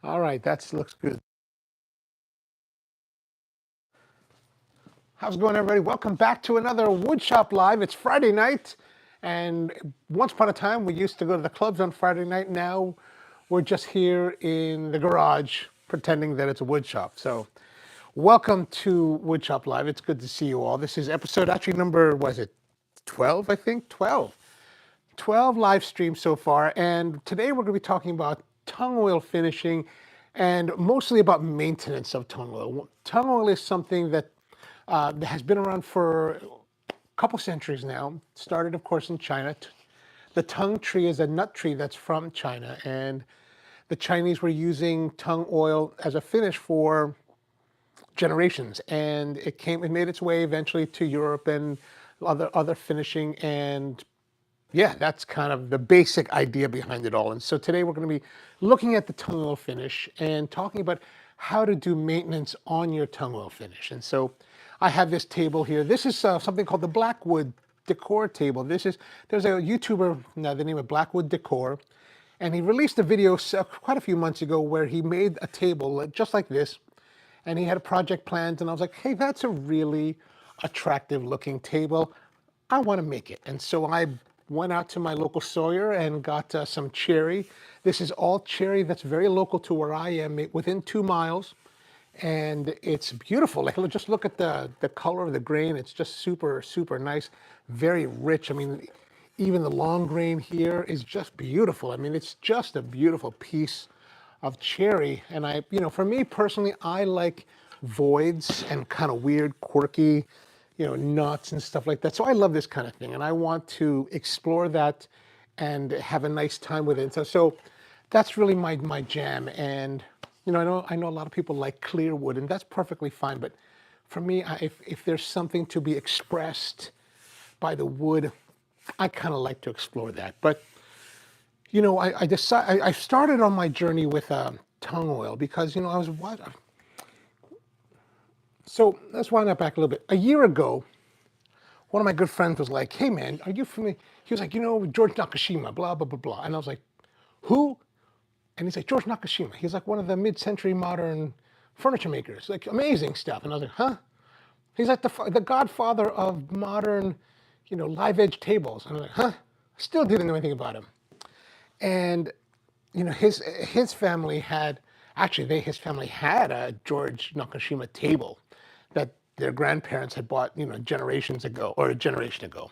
All right, that looks good. How's it going, everybody? Welcome back to another Woodshop Live. It's Friday night, and once upon a time, we used to go to the clubs on Friday night. Now, we're just here in the garage pretending that it's a woodshop. So, welcome to Woodshop Live. It's good to see you all. This is episode actually number, was it 12, I think? 12. 12 live streams so far, and today we're going to be talking about tung oil finishing and mostly about maintenance of tung oil. Tung oil is something that has been around for a couple centuries now. Started, of course, in China. The tung tree is a nut tree that's from China, and the Chinese were using tung oil as a finish for generations, and it made its way eventually to Europe and other finishing. And yeah, that's kind of the basic idea behind it all. And so today we're going to be looking at the tung oil finish and talking about how to do maintenance on your tung oil finish. And so I have this table here. This is something called the Blackwood Decor table. There's a YouTuber now, the name of Blackwood Decor, and he released a video quite a few months ago where he made a table just like this, and he had a project planned, and I was like, hey, that's a really attractive looking table. I want to make it. And so I went out to my local Sawyer and got some cherry. This is all cherry that's very local to where I am, within 2 miles. And it's beautiful. Like, just look at the color of the grain. It's just super, super nice, very rich. I mean, even the long grain here is just beautiful. I mean, it's just a beautiful piece of cherry. And for me personally, I like voids and kind of weird, quirky, nuts and stuff like that. So I love this kind of thing, and I want to explore that and have a nice time with it. So that's really my jam. And I know a lot of people like clear wood, and that's perfectly fine. But for me, if there's something to be expressed by the wood, I kind of like to explore that. But I started on my journey with tung oil because I was what. So let's wind that back a little bit. A year ago, one of my good friends was like, hey man, are you familiar? He was like, George Nakashima, blah, blah, blah, blah. And I was like, who? And he's like, George Nakashima. He's like one of the mid-century modern furniture makers, like amazing stuff. And I was like, huh? He's like the godfather of modern, live edge tables. And I'm like, huh? Still didn't know anything about him. And, his family had, his family had a George Nakashima table that their grandparents had bought, generations ago or a generation ago.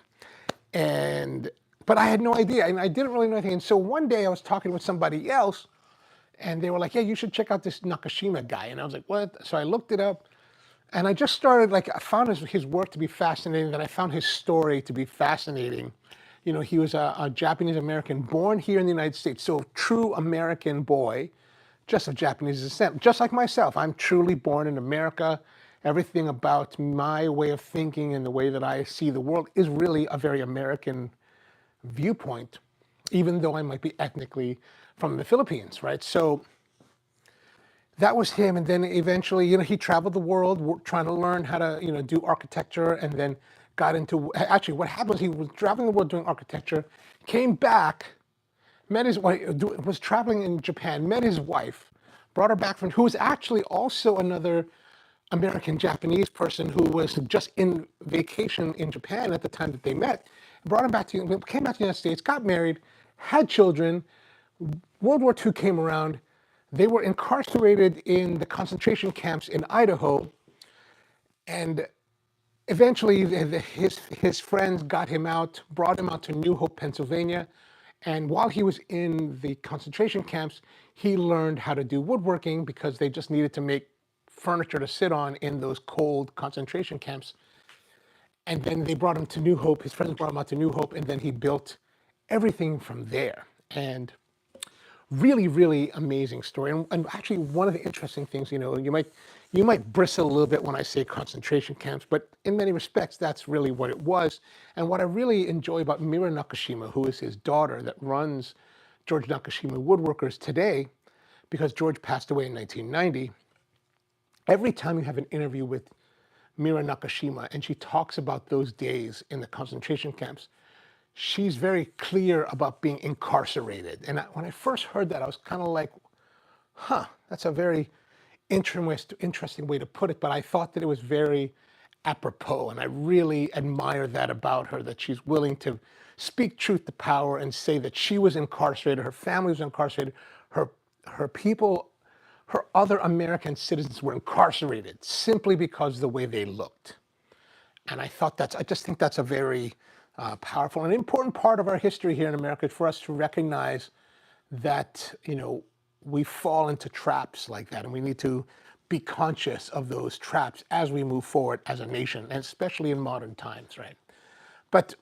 But I had no idea, and I didn't really know anything. And so one day I was talking with somebody else, and they were like, "Yeah, you should check out this Nakashima guy." And I was like, "What?" So I looked it up, and I just started I found his work to be fascinating. Then I found his story to be fascinating. He was a Japanese American born here in the United States, so true American boy, just of Japanese descent, just like myself. I'm truly born in America. Everything about my way of thinking and the way that I see the world is really a very American viewpoint, even though I might be ethnically from the Philippines, right? So that was him. And then eventually, he traveled the world trying to learn how to, do architecture, and then got into, actually what happened was he was traveling the world doing architecture, came back, met his wife, was traveling in Japan, met his wife, brought her back who was actually also another American Japanese person who was just in vacation in Japan at the time that they met, brought him came back to the United States, got married, had children. World War II came around. They were incarcerated in the concentration camps in Idaho, and eventually his friends got him out, brought him out to New Hope, Pennsylvania. And while he was in the concentration camps, he learned how to do woodworking because they just needed to make furniture to sit on in those cold concentration camps. And then they brought him to New Hope. His friends brought him out to New Hope, and then he built everything from there. And really, really amazing story. And actually, one of the interesting things, you might bristle a little bit when I say concentration camps, but in many respects, that's really what it was. And what I really enjoy about Mira Nakashima, who is his daughter that runs George Nakashima Woodworkers today, because George passed away in 1990, every time you have an interview with Mira Nakashima and she talks about those days in the concentration camps, she's very clear about being incarcerated. And when I first heard that, I was kind of like, Huh, that's a very interesting way to put it, but I thought that it was very apropos, and I really admire that about her, that she's willing to speak truth to power and say that she was incarcerated, her family was incarcerated, her her people, her other American citizens were incarcerated simply because of the way they looked. And I just think that's a very powerful and important part of our history here in America, for us to recognize that, we fall into traps like that, and we need to be conscious of those traps as we move forward as a nation, and especially in modern times, right? But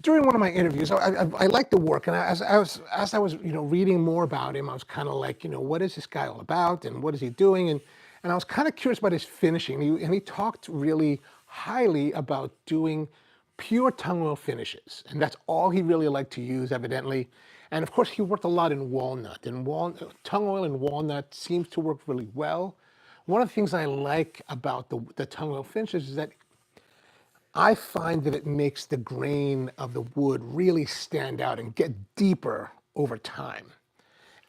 during one of my interviews, I like the work, and as I was reading more about him, I was kind of like, what is this guy all about, and what is he doing, and I was kind of curious about his finishing, and he talked really highly about doing pure tung oil finishes, and that's all he really liked to use, evidently. And of course, he worked a lot in walnut, and tung oil and walnut seems to work really well. One of the things I like about the tung oil finishes is that I find that it makes the grain of the wood really stand out and get deeper over time.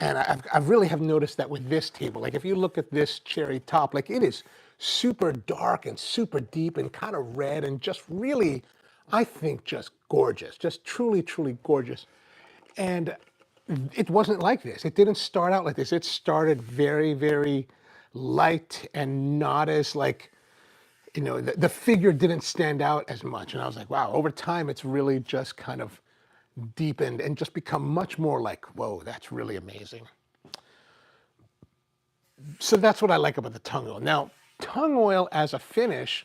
And I've really have noticed that with this table. Like if you look at this cherry top, like it is super dark and super deep and kind of red and just really, I think, just gorgeous, just truly, truly gorgeous. And it wasn't like this. It didn't start out like this. It started very, very light and not as like, the figure didn't stand out as much. And I was like, wow, over time, it's really just kind of deepened and just become much more like, whoa, that's really amazing. So that's what I like about the tung oil. Now, tung oil as a finish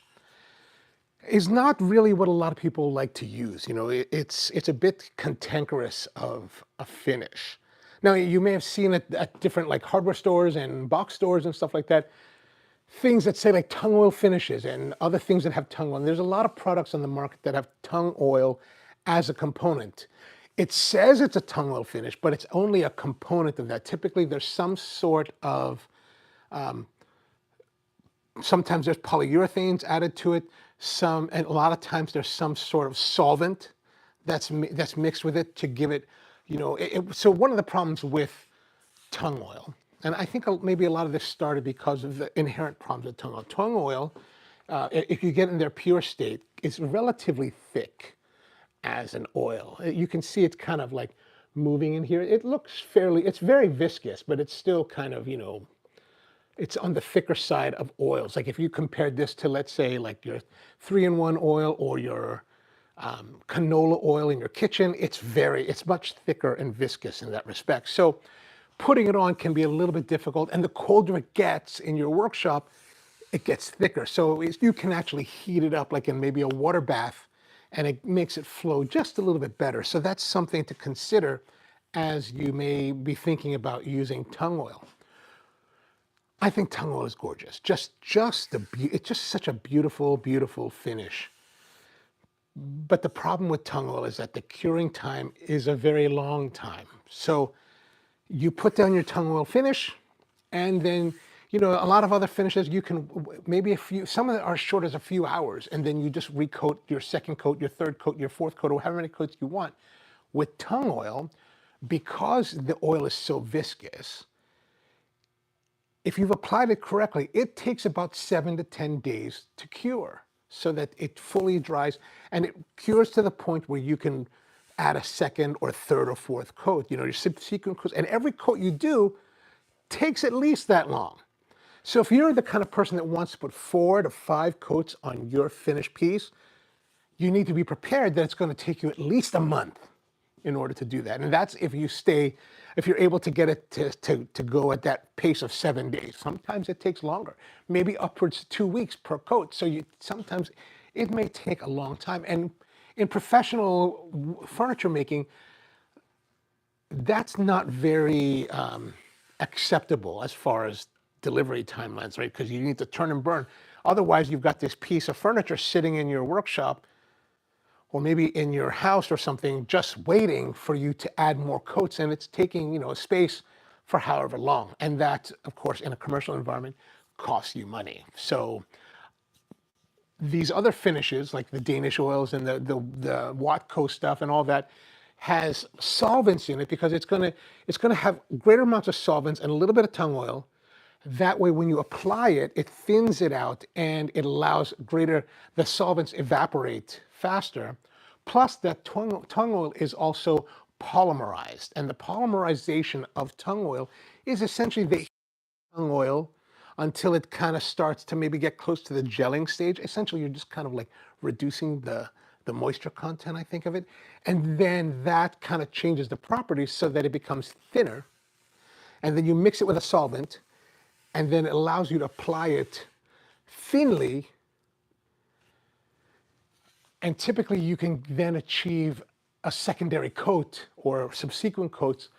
is not really what a lot of people like to use. It's a bit cantankerous of a finish. Now, you may have seen it at different like hardware stores and box stores and stuff like that, things that say like tung oil finishes and other things that have tung oil. And there's a lot of products on the market that have tung oil as a component. It says it's a tung oil finish, but it's only a component of that. Typically, there's some sort of, sometimes there's polyurethanes added to it, and a lot of times there's some sort of solvent that's mixed with it to give it, so one of the problems with tung oil, and I think maybe a lot of this started because of the inherent problems with tung oil. Tung oil, if you get in their pure state, is relatively thick as an oil. You can see it's kind of like moving in here. It looks it's very viscous, but it's still kind of, it's on the thicker side of oils. Like if you compared this to, let's say, like your 3-in-1 oil or your canola oil in your kitchen, it's much thicker and viscous in that respect. So putting it on can be a little bit difficult, and the colder it gets in your workshop, it gets thicker. So you can actually heat it up like in maybe a water bath, and it makes it flow just a little bit better. So that's something to consider as you may be thinking about using tung oil. I think tung oil is gorgeous. It's just such a beautiful, beautiful finish. But the problem with tung oil is that the curing time is a very long time. So you put down your tung oil finish, and then, a lot of other finishes, you can maybe some of them are short as a few hours, and then you just recoat your second coat, your third coat, your fourth coat, or however many coats you want. With tung oil, because the oil is so viscous, if you've applied it correctly, it takes about 7 to 10 days to cure so that it fully dries, and it cures to the point where you can add a second or third or fourth coat, your subsequent coats, and every coat you do takes at least that long. So if you're the kind of person that wants to put 4 to 5 coats on your finished piece, you need to be prepared that it's going to take you at least a month in order to do that. And that's if you're able to get it to go at that pace of 7 days. Sometimes it takes longer, maybe upwards to 2 weeks per coat. So sometimes it may take a long time. And in professional furniture making, that's not very acceptable as far as delivery timelines, right? Because you need to turn and burn. Otherwise, you've got this piece of furniture sitting in your workshop or maybe in your house or something, just waiting for you to add more coats, and it's taking, space for however long. And that, of course, in a commercial environment, costs you money. So these other finishes, like the Danish oils and the Watco stuff and all that, has solvents in it because it's gonna have greater amounts of solvents and a little bit of tung oil. That way, when you apply it, it thins it out and it allows the solvents evaporate faster. Plus, that tung oil is also polymerized, and the polymerization of tung oil is essentially the tung oil until it kind of starts to maybe get close to the gelling stage. Essentially, you're just kind of like reducing the moisture content, I think of it. And then that kind of changes the properties so that it becomes thinner. And then you mix it with a solvent, and then it allows you to apply it thinly. And typically you can then achieve a secondary coat or subsequent coats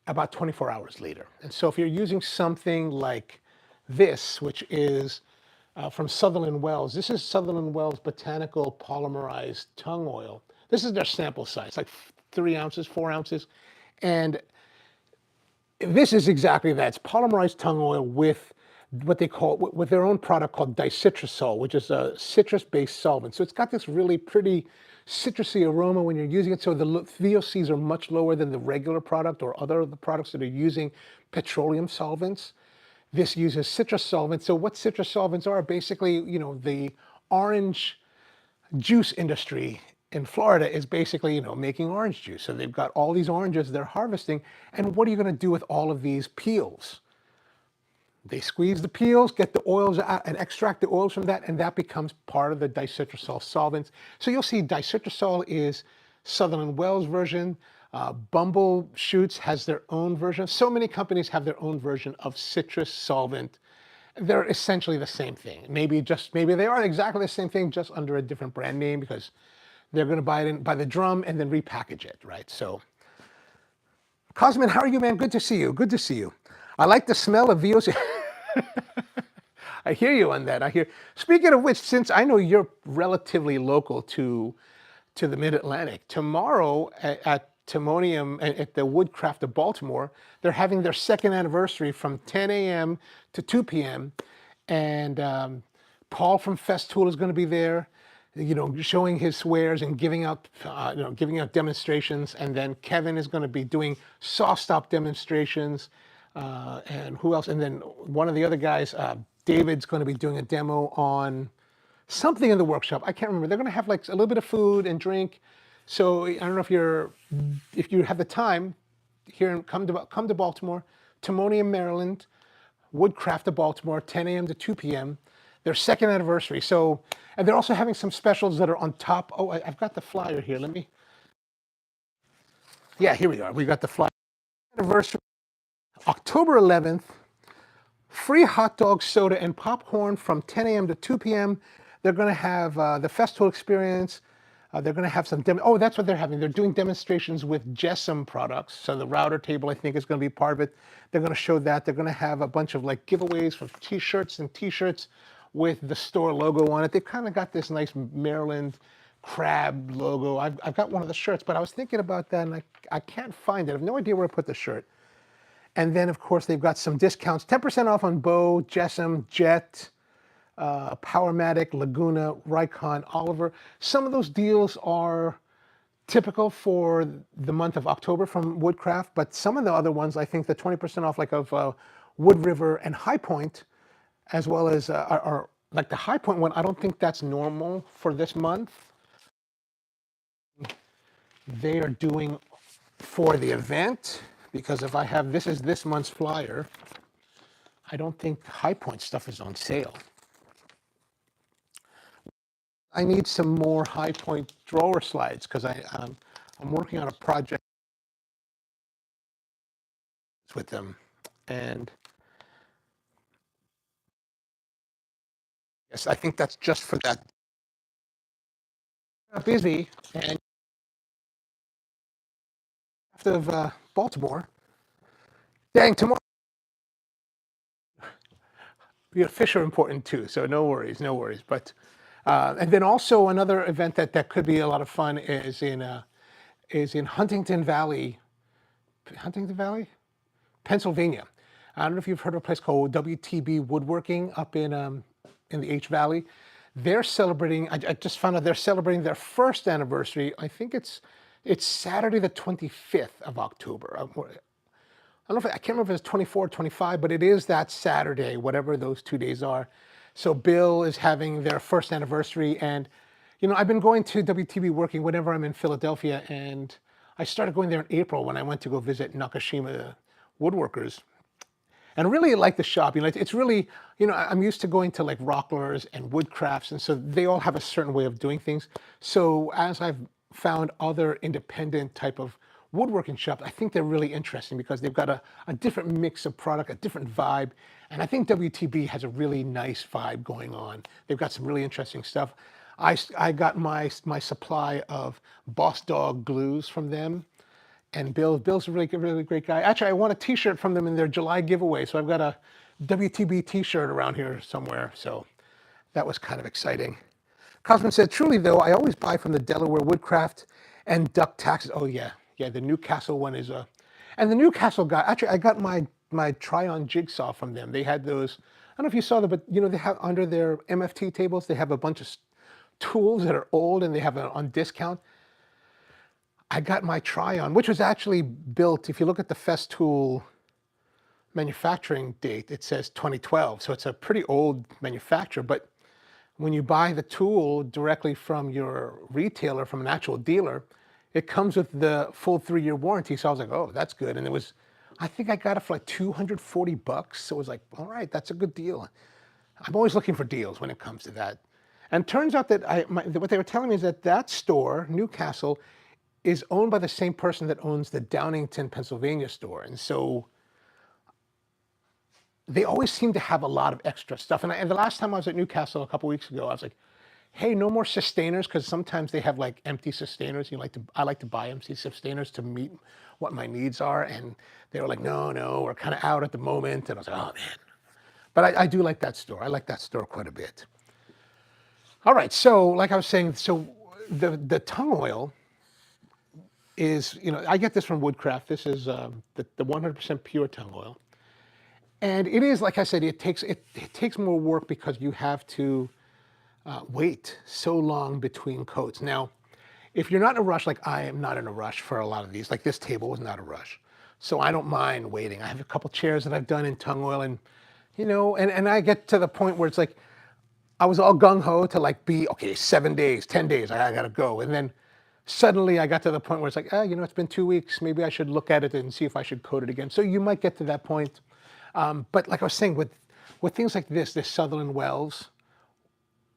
about 24 hours later. And so if you're using something like this, which is from Sutherland Wells, this is Sutherland Wells Botanical Polymerized Tung Oil. This is their sample size, like 3 ounces, 4 ounces. And this is exactly that. It's polymerized tung oil with what they call, with their own product called dicitrusol, which is a citrus-based solvent. So it's got this really pretty citrusy aroma when you're using it. So the VOCs are much lower than the regular product or other of the products that are using petroleum solvents. This uses citrus solvents. So what citrus solvents are, basically, you know, the orange juice industry in Florida is basically, you know, making orange juice. So they've got all these oranges they're harvesting. And what are you going to do with all of these peels? They squeeze the peels, get the oils out, and extract the oils from that, and that becomes part of the dicitrusol solvents. So you'll see dicitrusol is Sutherland Wells version. Bumble Shoots has their own version. So many companies have their own version of citrus solvent. They're essentially the same thing. Maybe they are exactly the same thing, just under a different brand name, because they're going to buy it by the drum and then repackage it, right? So, Cosmin, how are you, man? Good to see you. Good to see you. I like the smell of VOC. I hear you on that. Speaking of which, since I know you're relatively local to the Mid-Atlantic, tomorrow at Timonium at the Woodcraft of Baltimore, they're having their second anniversary from 10 a.m. to 2 p.m. And Paul from Festool is going to be there, you know, showing his wares and giving out demonstrations. And then Kevin is going to be doing saw stop demonstrations. And who else? And then one of the other guys, David's going to be doing a demo on something in the workshop. I can't remember. They're going to have like a little bit of food and drink. So I don't know if you have the time here, come to Baltimore, Timonium, Maryland, Woodcraft of Baltimore, 10 a.m. to 2 p.m. Their second anniversary. So, and they're also having some specials that are on top. Oh, I've got the flyer here. Yeah, here we are. We got the flyer. Anniversary, October 11th. Free hot dog, soda, and popcorn from 10 a.m. to 2 p.m. They're going to have the Festool experience. They're going to have some oh, that's what they're having. They're doing demonstrations with JSM products. So the router table, I think, is going to be part of it. They're going to show that. They're going to have a bunch of like giveaways for t-shirts and t-shirts with the store logo on it. They've kind of got this nice Maryland crab logo. I've got one of the shirts, but I was thinking about that and I can't find it. I have no idea where to put the shirt. And then, of course, they've got some discounts. 10% off on Bow, JSM, Jet, Powermatic, Laguna, Rikon, Oliver. Some of those deals are typical for the month of October from Woodcraft, but some of the other ones, I think the 20% off like of Wood River and High Point, as well as are like the High Point one, I don't think that's normal for this month. They are doing for the event, because if I have, this is this month's flyer, I don't think High Point stuff is on sale. I need some more High Point drawer slides because I'm working on a project with them, and yes, I think that's just for that. I'm busy and of Baltimore. Dang, tomorrow. Yeah, fish are important too, so no worries, no worries. But and then also another event that could be a lot of fun is in Huntington Valley, Pennsylvania. I don't know if you've heard of a place called WTB Woodworking up in the H Valley. They're celebrating. I just found out they're celebrating their first anniversary. I think it's It's Saturday the 25th of October. I don't know if, I can't remember if it's 24 or 25, but it is that Saturday, whatever those 2 days are. So Bill is having their first anniversary, and I've been going to WTB working whenever I'm in Philadelphia, and I started going there in April when I went to go visit Nakashima woodworkers. And I really like the shop. It's really, I'm used to going to like Rocklers and Woodcrafts, and so they all have a certain way of doing things. So as I've found other independent type of woodworking shops, I think they're really interesting because they've got a different mix of product, a different vibe. And I think WTB has a really nice vibe going on. They've got some really interesting stuff. I got my supply of Boss Dog glues from them. And Bill's a really great guy. Actually, I won a T-shirt from them in their July giveaway, so I've got a WTB T-shirt around here somewhere. So that was kind of exciting. Cosman said, "Truly though, I always buy from the Delaware Woodcraft and Duck Taxes." Oh yeah. The Newcastle one is and the Newcastle guy. Actually, I got my try-on jigsaw from them. They had those. I don't know if you saw them, but they have under their MFT tables, they have a bunch of tools that are old and they have it on discount. I got my try-on, which was actually built, if you look at the Festool manufacturing date, it says 2012. So it's a pretty old manufacturer, but when you buy the tool directly from your retailer, from an actual dealer, it comes with the full 3-year warranty. So I was like, oh, that's good. And I think I got it for like $240. So it was like, all right, that's a good deal. I'm always looking for deals when it comes to that. And it turns out that what they were telling me is that store, Newcastle, is owned by the same person that owns the Downingtown, Pennsylvania store. And so they always seem to have a lot of extra stuff. And the last time I was at Newcastle a couple weeks ago, I was like, hey, no more sustainers, because sometimes they have like empty sustainers. I like to buy empty sustainers to meet what my needs are. And they were like, no, we're kind of out at the moment. And I was like, oh man. But I do like that store. I like that store quite a bit. All right, so like I was saying, so the tung oil is, I get this from Woodcraft. This is the 100% pure tung oil. And it is, like I said, it takes more work because you have to wait so long between coats. Now, if you're not in a rush, like I am not in a rush for a lot of these, like this table was not a rush. So I don't mind waiting. I have a couple chairs that I've done in tung oil, and and I get to the point where it's like, I was all gung-ho to like be, okay, 7 days, 10 days, I gotta go. And then suddenly I got to the point where it's like, it's been 2 weeks. Maybe I should look at it and see if I should coat it again. So you might get to that point. But like I was saying, with things like this Sutherland Wells,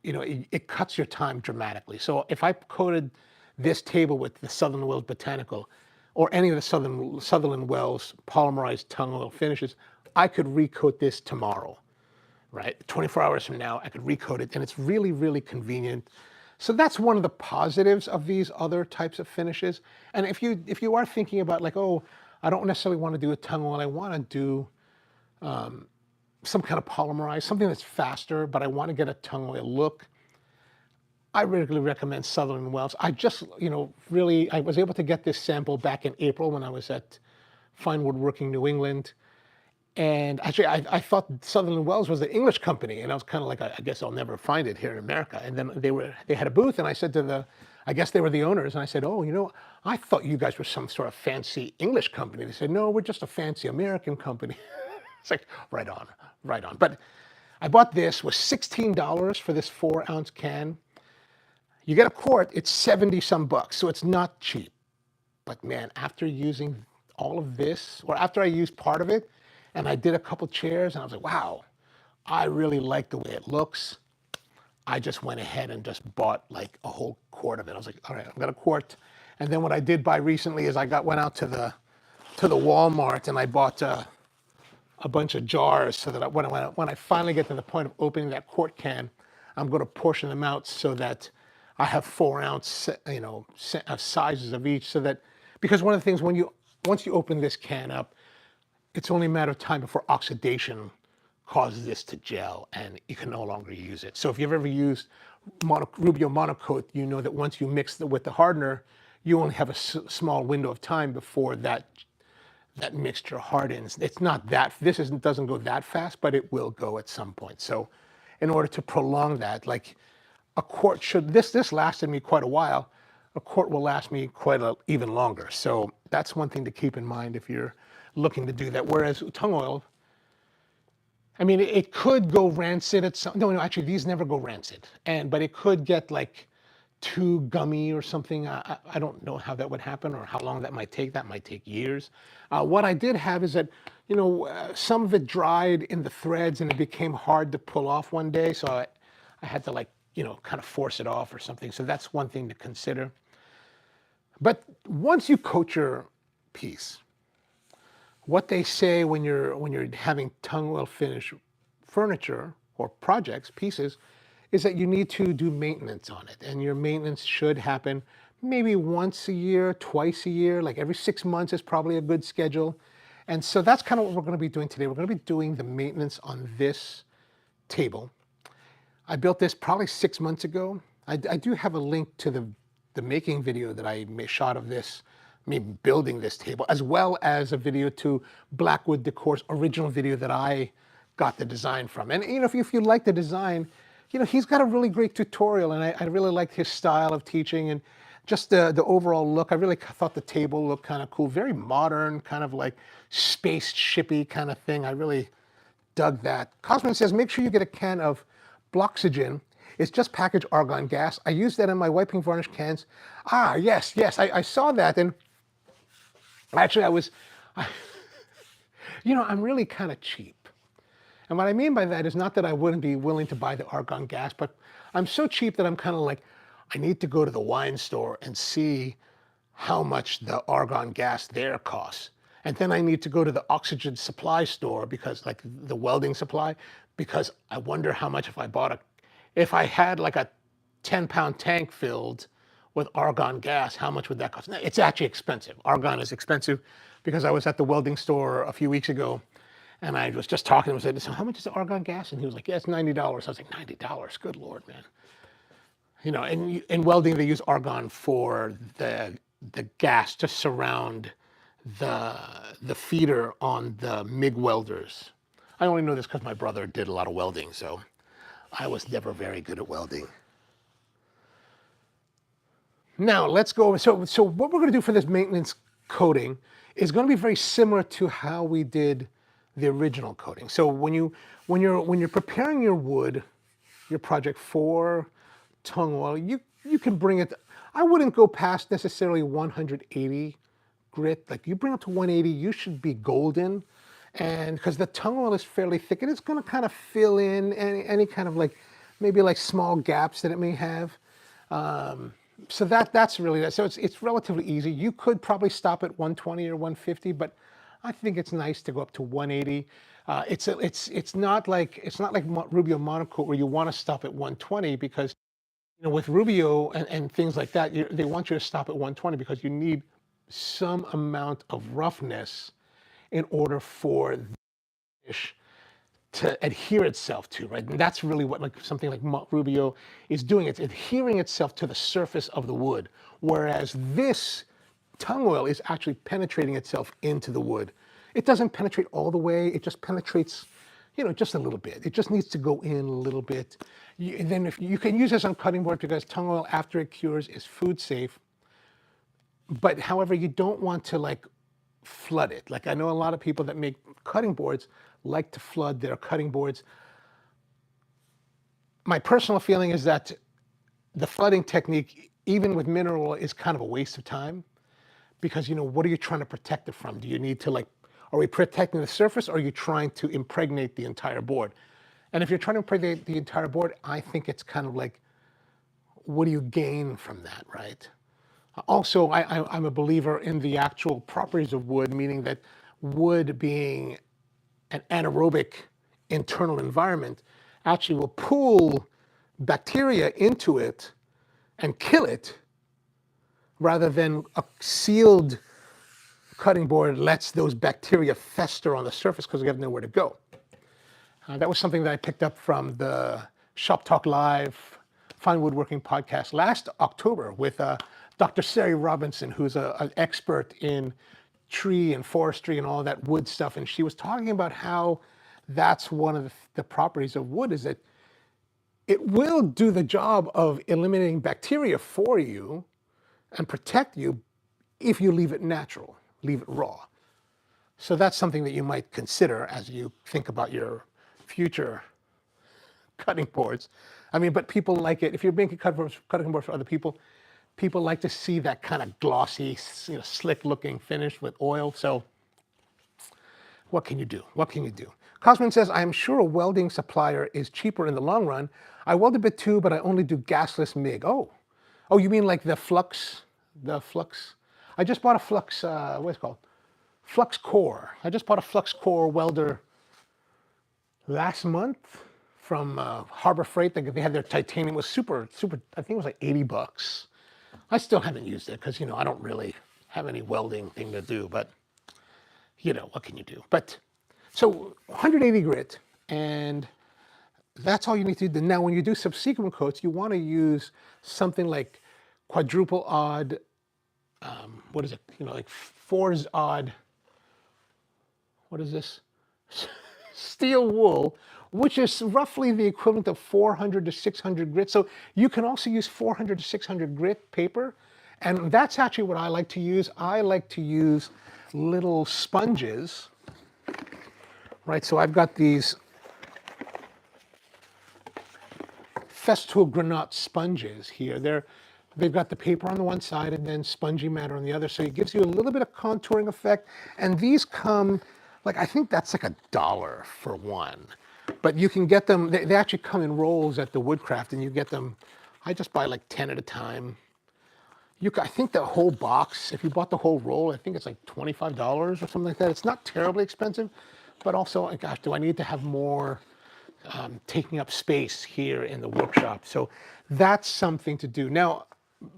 it cuts your time dramatically. So if I coated this table with the Sutherland Wells Botanical or any of the Sutherland Wells polymerized tung oil finishes, I could recoat this tomorrow, right? 24 hours from now, I could recoat it, and it's really, really convenient. So that's one of the positives of these other types of finishes. And if you are thinking about like, oh, I don't necessarily want to do a tung oil, I want to do some kind of polymerized, something that's faster, but I want to get a tung oil look, I really recommend Sutherland Wells. I just, I was able to get this sample back in April when I was at Fine Woodworking New England. And actually, I thought Sutherland Wells was the English company, and I was kind of like, I guess I'll never find it here in America. And then they had a booth, and I said to I guess they were the owners, and I said, oh, I thought you guys were some sort of fancy English company. They said, no, we're just a fancy American company. It's like, right on. But I bought this, was $16 for this 4-ounce can. You get a quart, it's 70 some bucks, so it's not cheap. But man, after using all of this, or after I used part of it, and I did a couple chairs, and I was like, wow, I really like the way it looks. I just went ahead and just bought like a whole quart of it. I was like, all right, I've got a quart. And then what I did buy recently is I went out to the Walmart, and I bought a bunch of jars so that when I finally get to the point of opening that quart can, I'm going to portion them out so that I have 4-ounce, sizes of each, so that, because one of the things once you open this can up, it's only a matter of time before oxidation causes this to gel and you can no longer use it. So if you've ever used Rubio Monocoat, you know that once you mix it with the hardener, you only have a small window of time before that mixture hardens. It's not doesn't go that fast, but it will go at some point. So in order to prolong that, like a quart this lasted me quite a while. a quart will last me even longer. So that's one thing to keep in mind if you're looking to do that. Whereas tung oil, I mean, it could go rancid at some, no, actually these never go rancid. But it could get like too gummy or something. I don't know how that would happen or how long that might take. That might take years. What I did have is that, some of it dried in the threads and it became hard to pull off one day. So I had to like, kind of force it off or something. So that's one thing to consider. But once you coat your piece, what they say when you're having tung oil finish furniture or projects, pieces, is that you need to do maintenance on it. And your maintenance should happen maybe once a year, twice a year, like every 6 months is probably a good schedule. And so that's kind of what we're going to be doing today. We're going to be doing the maintenance on this table. I built this probably 6 months ago. I do have a link to the making video that I shot of this, me building this table, as well as a video to Blackwood Decor's original video that I got the design from. And if you like the design, he's got a really great tutorial, and I really liked his style of teaching and just the overall look. I really thought the table looked kind of cool, very modern, kind of like space shippy kind of thing. I really dug that. Cosman says, make sure you get a can of Bloxygen. It's just packaged argon gas. I use that in my wiping varnish cans. Ah, yes, I saw that. And actually I'm really kind of cheap. And what I mean by that is not that I wouldn't be willing to buy the argon gas, but I'm so cheap that I'm kind of like, I need to go to the wine store and see how much the argon gas there costs. And then I need to go to the oxygen supply store, because like the welding supply, because I wonder how much if I had like a 10-pound tank filled with argon gas, how much would that cost? Now, it's actually expensive. Argon is expensive, because I was at the welding store a few weeks ago and I was just talking to him and said, so how much is the argon gas? And he was like, yeah, it's $90. I was like, $90, good Lord, man. And in welding, they use argon for the gas to surround the feeder on the MIG welders. I only know this because my brother did a lot of welding, so I was never very good at welding. Now let's go. So what we're going to do for this maintenance coating is going to be very similar to how we did the original coating. So when you're preparing your wood, your project for tung oil, you can bring it. I wouldn't go past necessarily 180 grit. Like you bring it to 180, you should be golden. And because the tung oil is fairly thick, and it's going to kind of fill in any kind of like maybe like small gaps that it may have. So that's really that. So it's relatively easy. You could probably stop at 120 or 150, but I think it's nice to go up to 180. It's not like Rubio Monocoat where you want to stop at 120, because with Rubio and things like that, they want you to stop at 120 because you need some amount of roughness in order for the finish to adhere itself to, right? And that's really what something like Rubio is doing. It's adhering itself to the surface of the wood, whereas this tung oil is actually penetrating itself into the wood. It doesn't penetrate all the way. It just penetrates, just a little bit. It just needs to go in a little bit. And then if you can use this on cutting board, because tung oil after it cures is food safe. But however, you don't want to flood it. Like I know a lot of people that make cutting boards like to flood their cutting boards. My personal feeling is that the flooding technique, even with mineral oil, is kind of a waste of time, because what are you trying to protect it from? Do you need to are we protecting the surface, or are you trying to impregnate the entire board? And if you're trying to impregnate the entire board, I think it's kind of like, what do you gain from that, right? Also, I'm a believer in the actual properties of wood, meaning that wood being an anaerobic internal environment actually will pull bacteria into it and kill it, rather than a sealed cutting board lets those bacteria fester on the surface because they have nowhere to go. That was something that I picked up from the Shop Talk Live Fine Woodworking podcast last October with Dr. Sari Robinson, who's an expert in tree and forestry and all that wood stuff. And she was talking about how that's one of the properties of wood, is that it will do the job of eliminating bacteria for you, and protect you if you leave it natural, leave it raw. So that's something that you might consider as you think about your future cutting boards. I mean, but people like it. If you're making cutting boards for other people, people like to see that kind of glossy, slick-looking finish with oil. So what can you do? What can you do? Cosman says, I am sure a welding supplier is cheaper in the long run. I weld a bit too, but I only do gasless MIG. Oh, you mean like the flux? The flux? I just bought a flux, what's it called? Flux core. I just bought a flux core welder last month from Harbor Freight. They had their titanium. It was super, I think it was like 80 bucks. I still haven't used it because, I don't really have any welding thing to do, but what can you do? But so 180 grit, and that's all you need to do. Now, when you do subsequent coats, you want to use something like quadruple odd, what is it? Like 4's odd, what is this? Steel wool, which is roughly the equivalent of 400 to 600 grit. So you can also use 400 to 600 grit paper. And that's actually what I like to use. I like to use little sponges, right? So I've got these Festool Granat sponges here. They've got the paper on the one side and then spongy matter on the other. So it gives you a little bit of contouring effect. And these come, I think that's like $1 for one. But you can get them, they actually come in rolls at the Woodcraft, and you get them, I just buy like 10 at a time. I think the whole box, if you bought the whole roll, I think it's like $25 or something like that. It's not terribly expensive, but also, gosh, do I need to have more taking up space here in the workshop? So that's something to do. Now,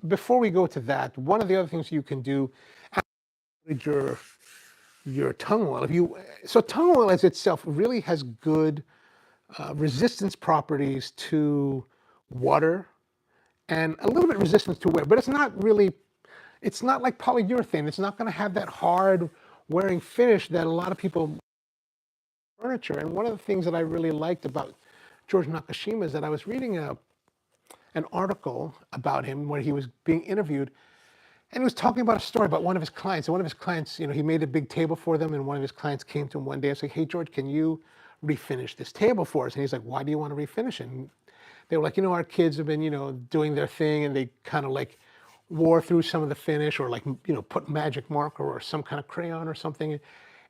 before we go to that, one of the other things you can do, your tung oil. So tung oil as itself really has good resistance properties to water and a little bit resistance to wear, but it's not like polyurethane. It's not going to have that hard wearing finish that a lot of people furniture. And one of the things that I really liked about George Nakashima is that I was reading an article about him where he was being interviewed, and he was talking about a story about one of his clients. And one of his clients, he made a big table for them, and one of his clients came to him one day and said, hey, George, can you refinish this table for us? And he's like, why do you want to refinish it? And they were like, our kids have been, doing their thing, and they kind of wore through some of the finish, or put magic marker or some kind of crayon or something.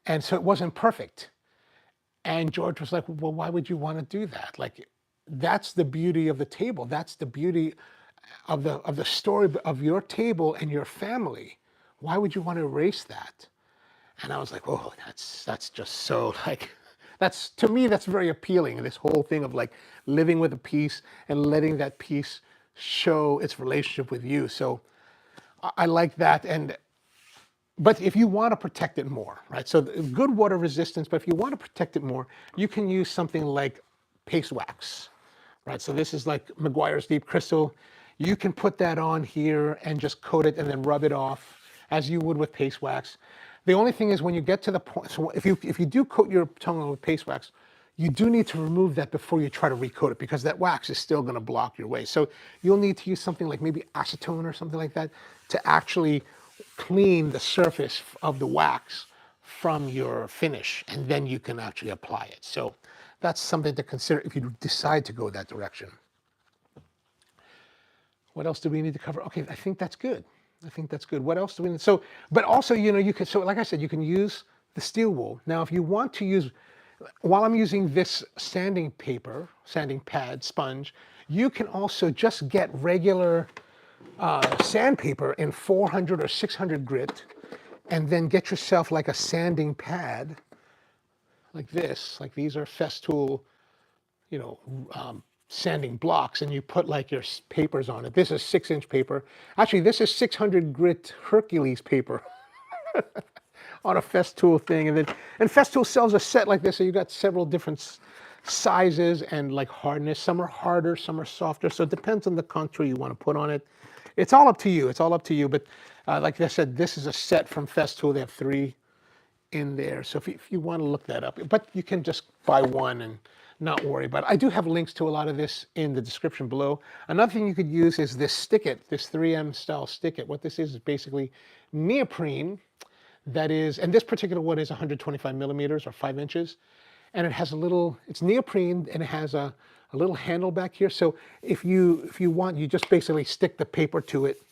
And so it wasn't perfect. And George was like, well, why would you want to do that? That's the beauty of the table. That's the beauty of the story of your table and your family. Why would you want to erase that? And I was like, oh, that's just so to me, that's very appealing. This whole thing of living with a piece and letting that piece show its relationship with you. So I like that. But if you want to protect it more, right? So good water resistance, but if you want to protect it more, you can use something like paste wax, right? So this is like Meguiar's Deep Crystal. You can put that on here and just coat it and then rub it off as you would with paste wax. The only thing is when you get to the point, so if you do coat your tung oil with paste wax, you do need to remove that before you try to recoat it, because that wax is still going to block your way. So you'll need to use something like maybe acetone or something like that to actually clean the surface of the wax from your finish, and then you can actually apply it. So that's something to consider if you decide to go that direction. What else do we need to cover? Okay, I think that's good. What else do we need? So, but also, you can, so like I said, you can use the steel wool. Now, if you want to use, while I'm using this sanding pad, sponge, you can also just get regular sandpaper in 400 or 600 grit, and then get yourself like a sanding pad like this. Like these are Festool, sanding blocks, and you put your papers on it. This is 6-inch paper. Actually, this is 600 grit Hercules paper on a Festool thing. And Festool sells a set like this, so you got several different sizes and hardness. Some are harder, some are softer. So it depends on the contour you want to put on it. It's all up to you. But like I said, this is a set from Festool. They have 3 in there. So if you want to look that up, but you can just buy one and not worry about it. I do have links to a lot of this in the description below. Another thing you could use is this stick-it, this 3M style stick-it. What this is basically neoprene that is, and this particular one is 125 millimeters or 5 inches. And it has a little, it's neoprene and it has a little handle back here. So if you want, you just basically stick the paper to it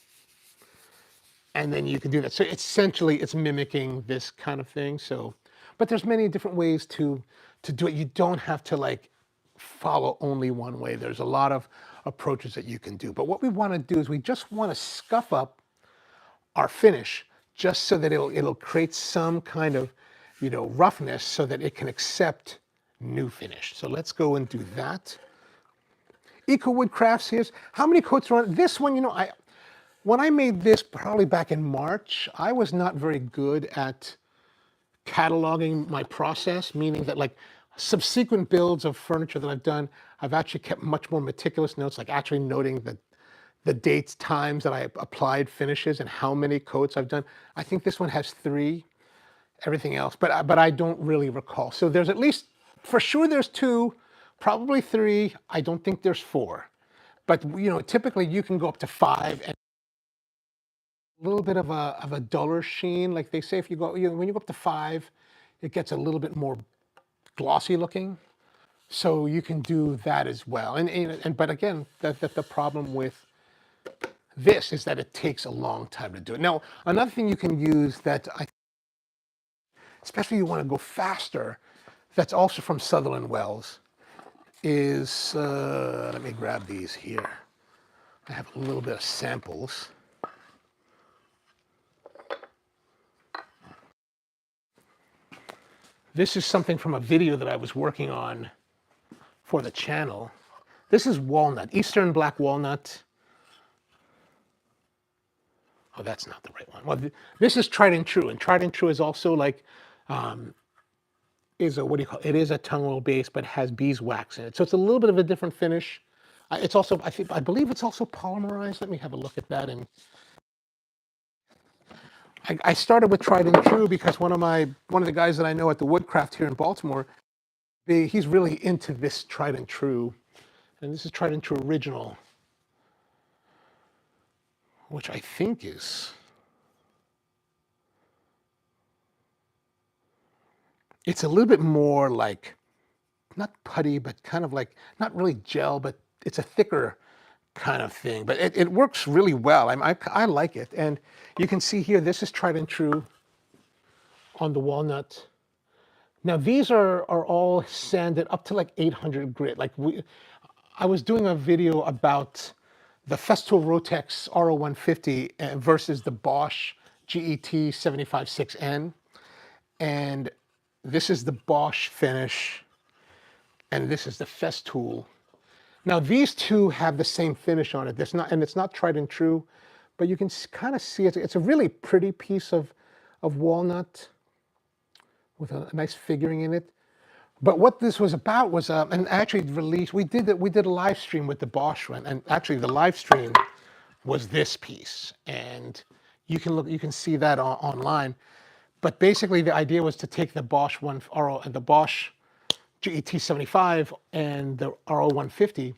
and then you can do that. So essentially it's mimicking this kind of thing. So, but there's many different ways to do it. You don't have to like follow only one way. There's a lot of approaches that you can do. But what we want to do is we just want to scuff up our finish just so that it'll create some kind of, you know, roughness so that it can accept new finish. So let's go and do that. Eco Wood Crafts, here's how many coats are on this one. You know, when I made this probably back in March, I was not very good at cataloging my process, meaning that like subsequent builds of furniture that I've done, I've actually kept much more meticulous notes, like actually noting the dates, times that I applied finishes and how many coats I've done. I think this one has 3, everything else, but I don't really recall. So there's at least, for sure there's 2, probably 3. I don't think there's 4. But you know, typically you can go up to 5 and a little bit of a duller sheen. Like they say, if you go, you know, when you go up to 5, it gets a little bit more glossy looking. So you can do that as well. And but again, that the problem with this is that it takes a long time to do it. Now, another thing you can use that especially you want to go faster, that's also from Sutherland Wells, is, let me grab these here. I have a little bit of samples. This is something from a video that I was working on for the channel. This is walnut, Eastern black walnut. Oh, that's not the right one. Well, this is tried and true, and tried and true is also like, is a, what do you call it? It is a tung oil base, but has beeswax in it. So it's a little bit of a different finish. It's also, I believe it's also polymerized. Let me have a look at that. And I started with tried and true because one of the guys that I know at the Woodcraft here in Baltimore, he's really into this tried and true. And this is tried and true original, which I think is, it's a little bit more like, not putty, but kind of like, not really gel, but it's a thicker kind of thing. But it works really well. I like it. And you can see here, this is tried and true on the walnut. Now these are all sanded up to like 800 grit. Like I was doing a video about the Festool Rotex RO150 versus the Bosch GET 756N. And this is the Bosch finish, and this is the Festool. Now these two have the same finish on it. It's not tried and true, but you can kind of see it. It's a really pretty piece of walnut with a nice figuring in it. But what this was about was, and actually released, we did a live stream with the Bosch one, and actually the live stream was this piece, and you can see that online. But basically the idea was to take the Bosch the Bosch GET75 and the RO150,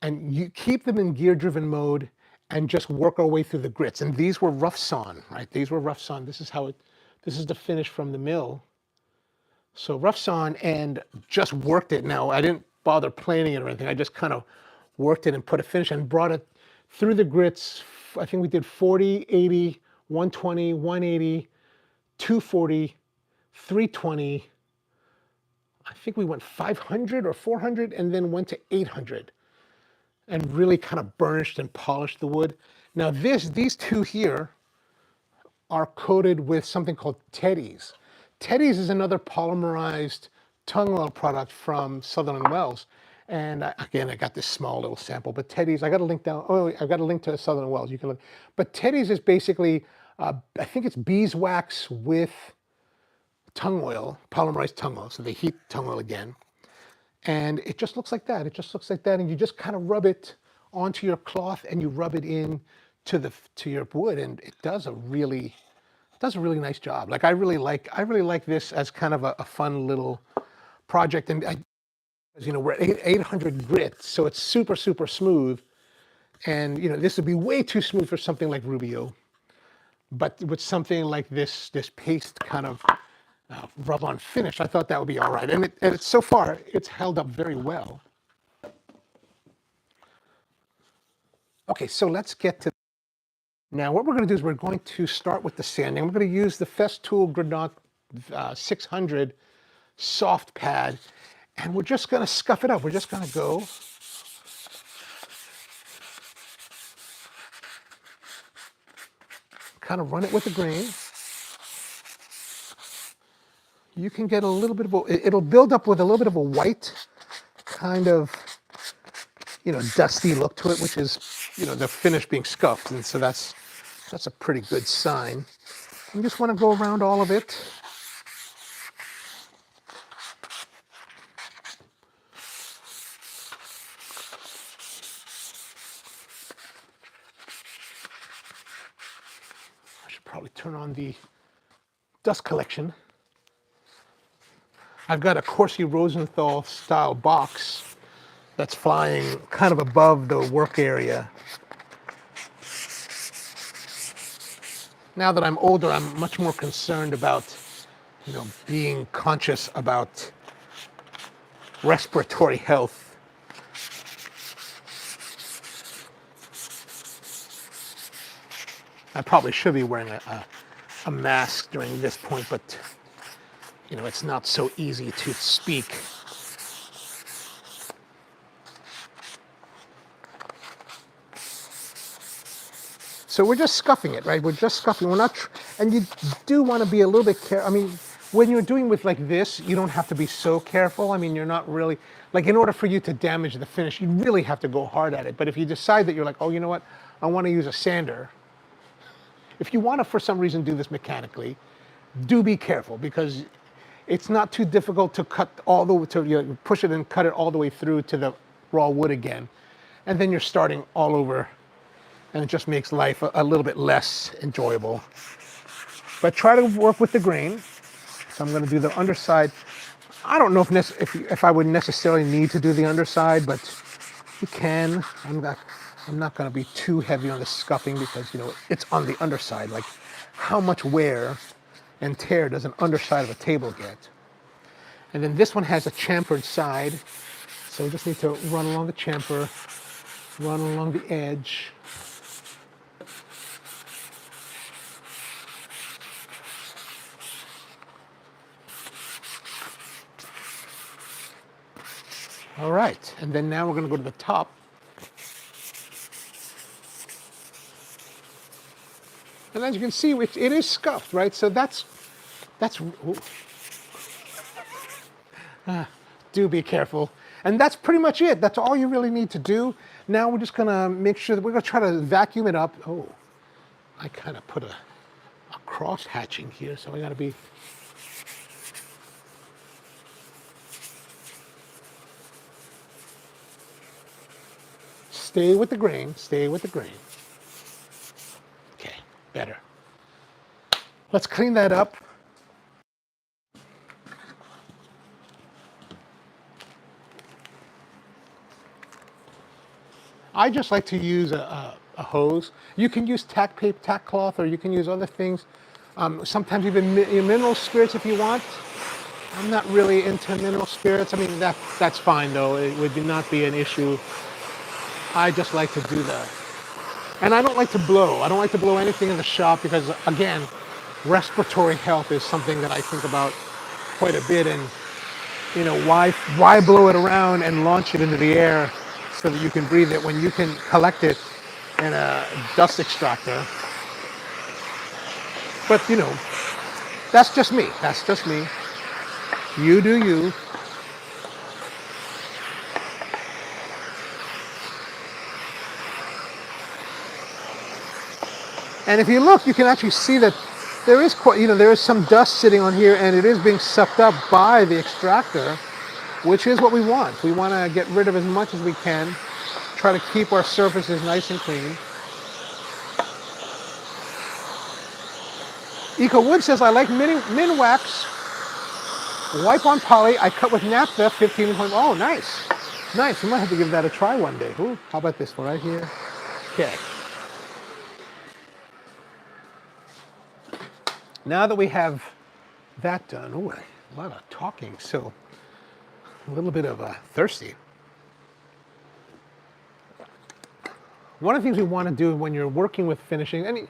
and you keep them in gear-driven mode and just work our way through the grits. And these were rough sawn, right? These were rough sawn. This is the finish from the mill. So rough sawn, and just worked it. Now I didn't bother planing it or anything. I just kind of worked it and put a finish and brought it through the grits. I think we did 40, 80, 120, 180, 240, 320. I think we went 500 or 400 and then went to 800 and really kind of burnished and polished the wood. Now these two here are coated with something called Teddy's. Teddy's is another polymerized tung oil product from Sutherland Wells. And again, I got this small little sample, but Teddy's, I got a link down. Oh, I got a link to Sutherland Wells. You can look. But Teddy's is basically, I think it's beeswax with tung oil, polymerized tung oil. So they heat tung oil again. And it just looks like that. It just looks like that. And you just kind of rub it onto your cloth and you rub it in to your wood. And it does a really does a really nice job. Like I really like this as kind of a fun little project. And as you know, we're 800 grit, so it's super, super smooth. And you know, this would be way too smooth for something like Rubio. But with something like this paste kind of rub-on finish, I thought that would be all right. And it's so far, it's held up very well. Okay, so let's get to, now what we're going to do is we're going to start with the sanding. I'm going to use the Festool Granat 600 soft pad, and we're just going to scuff it up. We're just going to go kind of run it with the grain. You can get a little bit of it'll build up with a little bit of a white kind of, you know, dusty look to it, which is, you know, the finish being scuffed. And so that's a pretty good sign. You just want to go around all of it. I should probably turn on the dust collection. I've got a Corsi Rosenthal style box that's flying kind of above the work area. Now that I'm older, I'm much more concerned about, you know, being conscious about respiratory health. I probably should be wearing a mask during this point, but you know, it's not so easy to speak. So we're just scuffing it, right? We're just scuffing. We're not, and you do want to be a little bit careful. I mean, when you're doing with like this, you don't have to be so careful. I mean, you're not really, like in order for you to damage the finish, you really have to go hard at it. But if you decide that you're like, oh, you know what, I want to use a sander. If you want to, for some reason, do this mechanically, do be careful, because it's not too difficult to cut all the way, to, you know, push it and cut it all the way through to the raw wood again. And then you're starting all over, and it just makes life a little bit less enjoyable. But try to work with the grain. So I'm going to do the underside. I don't know if I would necessarily need to do the underside, but you can. I'm not going to be too heavy on the scuffing, because, you know, it's on the underside. Like, how much wear and tear does an underside of a table get? And then this one has a chamfered side, so we just need to run along the chamfer, run along the edge. All right, and then now we're going to go to the top. And as you can see, it is scuffed, right? So that's do be careful. And that's pretty much it. That's all you really need to do. Now we're just gonna make sure that we're gonna try to vacuum it up. Oh, I kind of put a cross hatching here, so I gotta be. Stay with the grain, stay with the grain. Okay, better. Let's clean that up. I just like to use a hose. You can use tack paper, tack cloth, or you can use other things. Sometimes even mineral spirits if you want. I'm not really into mineral spirits. I mean, that's fine though. It would not be an issue. I just like to do that. And I don't like to blow. I don't like to blow anything in the shop, because, again, respiratory health is something that I think about quite a bit. And, you know, why blow it around and launch it into the air so that you can breathe it when you can collect it in a dust extractor? But, you know, that's just me. That's just me. You do you. And if you look, you can actually see that there is quite, you know, there is some dust sitting on here, and it is being sucked up by the extractor, which is what we want. We want to get rid of as much as we can, try to keep our surfaces nice and clean. EcoWood says, I like min wax. Wipe on poly. I cut with naphtha, 15 point. Oh, nice. Nice. We might have to give that a try one day. Ooh, how about this one right here? Okay. Now that we have that done, ooh, a lot of talking, so a little bit of thirsty. One of the things we want to do when you're working with finishing,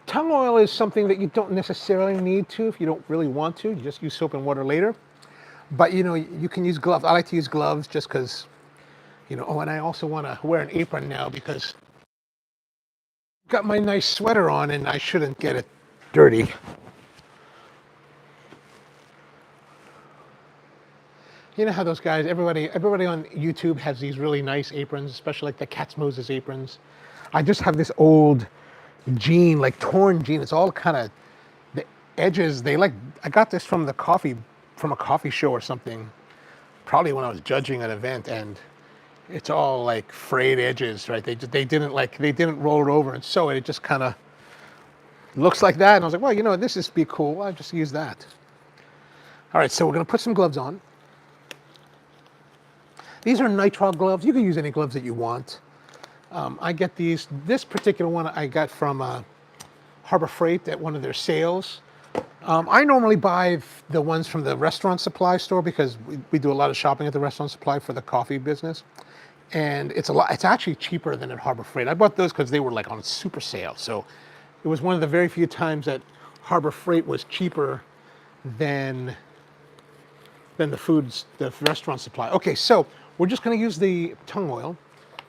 tung oil is something that you don't necessarily need to if you don't really want to. You just use soap and water later. But you know, you can use gloves. I like to use gloves just because, you know, oh, and I also want to wear an apron now because I've got my nice sweater on and I shouldn't get it dirty. You know how those guys, everybody on YouTube has these really nice aprons, especially like the Cat's Moses aprons. I just have this old jean, like torn jean. It's all kind of, the edges, I got this from a coffee show or something, probably when I was judging an event, and it's all like frayed edges, right? They didn't roll it over and sew it. It just kind of looks like that. And I was like, well, you know, this is be cool. I'll just use that. All right, so we're gonna put some gloves on. These are nitrile gloves. You can use any gloves that you want. I get these. This particular one I got from Harbor Freight at one of their sales. I normally buy the ones from the restaurant supply store because we do a lot of shopping at the restaurant supply for the coffee business. And it's actually cheaper than at Harbor Freight. I bought those because they were like on super sale. So it was one of the very few times that Harbor Freight was cheaper than the restaurant supply. Okay, so we're just going to use the tung oil.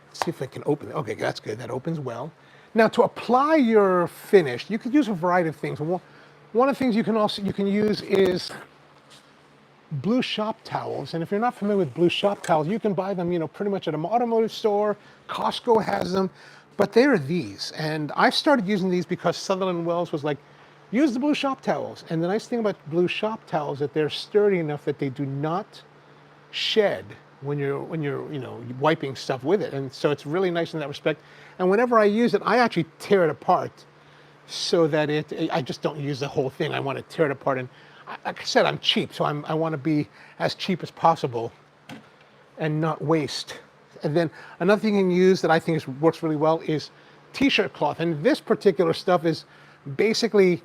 Let's see if I can open it. Okay, that's good. That opens well. Now, to apply your finish, you could use a variety of things. One of the things you can use is blue shop towels. And if you're not familiar with blue shop towels, you can buy them, you know, pretty much at an automotive store. Costco has them, but they are these. And I started using these because Sutherland Wells was like, use the blue shop towels. And the nice thing about blue shop towels is that they're sturdy enough that they do not shed when you're you know, wiping stuff with it. And so it's really nice in that respect. And whenever I use it, I actually tear it apart so that I just don't use the whole thing. I want to tear it apart. And like I said, I'm cheap, so I want to be as cheap as possible and not waste. And then another thing you can use that I think works really well is t-shirt cloth. And this particular stuff is basically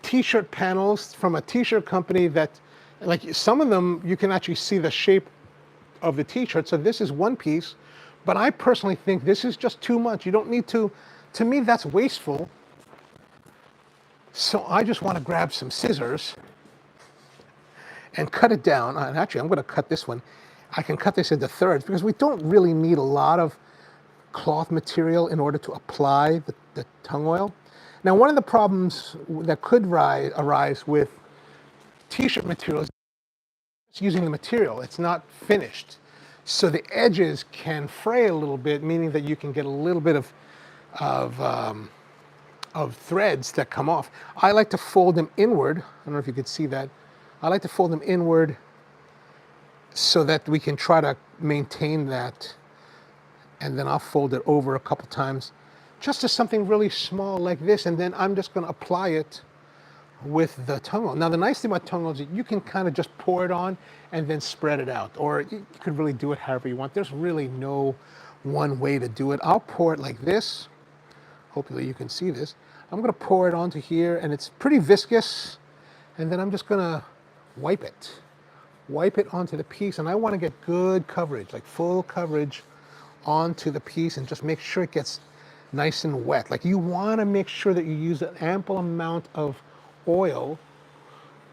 t-shirt panels from a t-shirt company that, like, some of them you can actually see the shape of the t-shirt. So this is one piece, but I personally think this is just too much. You don't need to me, that's wasteful. So I just want to grab some scissors and cut it down. And actually, I'm going to cut this one. I can cut this into thirds because we don't really need a lot of cloth material in order to apply the tung oil. Now, one of the problems that could arise with t-shirt material is it's using the material. It's not finished. So the edges can fray a little bit, meaning that you can get a little bit of threads that come off. I like to fold them inward. I don't know if you could see that. I like to fold them inward so that we can try to maintain that. And then I'll fold it over a couple times just to something really small like this. And then I'm just going to apply it with the tung oil. Now, the nice thing about tung oil is that you can kind of just pour it on and then spread it out. Or you could really do it however you want. There's really no one way to do it. I'll pour it like this. Hopefully you can see this. I'm going to pour it onto here, and it's pretty viscous. And then I'm just going to wipe it onto the piece. And I want to get good coverage, like full coverage onto the piece, and just make sure it gets nice and wet. Like, you want to make sure that you use an ample amount of oil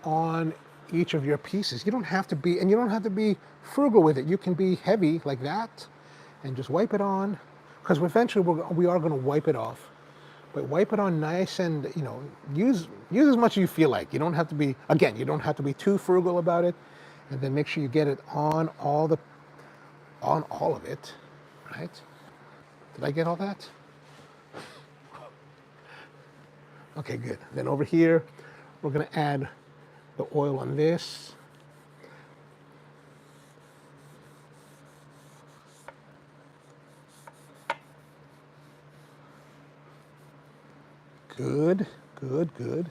on each of your pieces. You don't have to be frugal with it. You can be heavy like that and just wipe it on, because eventually we are going to wipe it off. But wipe it on nice, and, you know, use as much as you feel like. You don't have to be, again, you don't have to be too frugal about it. And then make sure you get it on all of it, right? Did I get all that? Okay, good. Then over here, we're going to add the oil on this. Good, good, good.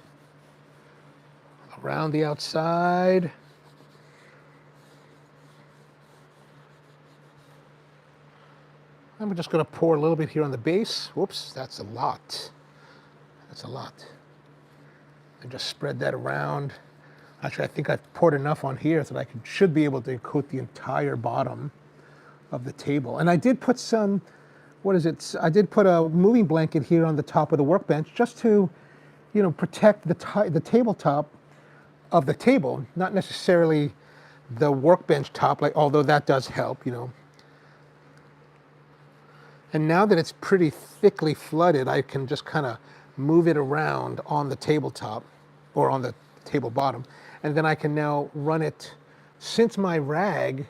around the outside. And we're just going to pour a little bit here on the base. Whoops, that's a lot. That's a lot. And just spread that around. Actually, I think I've poured enough on here so that should be able to coat the entire bottom of the table. And I did put some, what is it? I did put a moving blanket here on the top of the workbench just to, protect the tabletop of the table, not necessarily the workbench top, although that does help, And now that it's pretty thickly flooded, I can just kind of move it around on the tabletop or on the table bottom. And then I can now run it, since my rag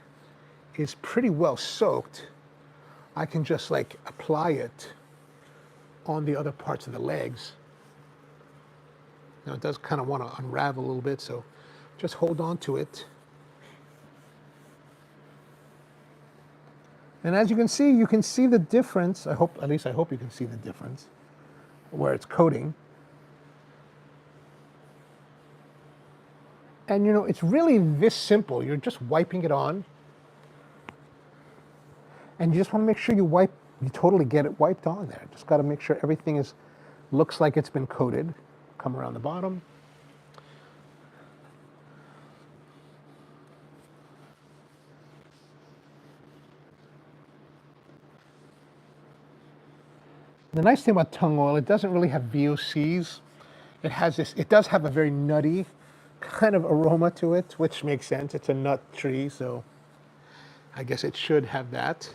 is pretty well soaked, I can just apply it on the other parts of the legs. Now it does kind of want to unravel a little bit, so just hold on to it. And as you can see the difference. At least I hope you can see the difference where it's coating. And it's really this simple. You're just wiping it on. And you just want to make sure you totally get it wiped on there. Just got to make sure everything looks like it's been coated. Come around the bottom. The nice thing about tung oil, it doesn't really have VOCs. It does have a very nutty kind of aroma to it, which makes sense. It's a nut tree, so I guess it should have that.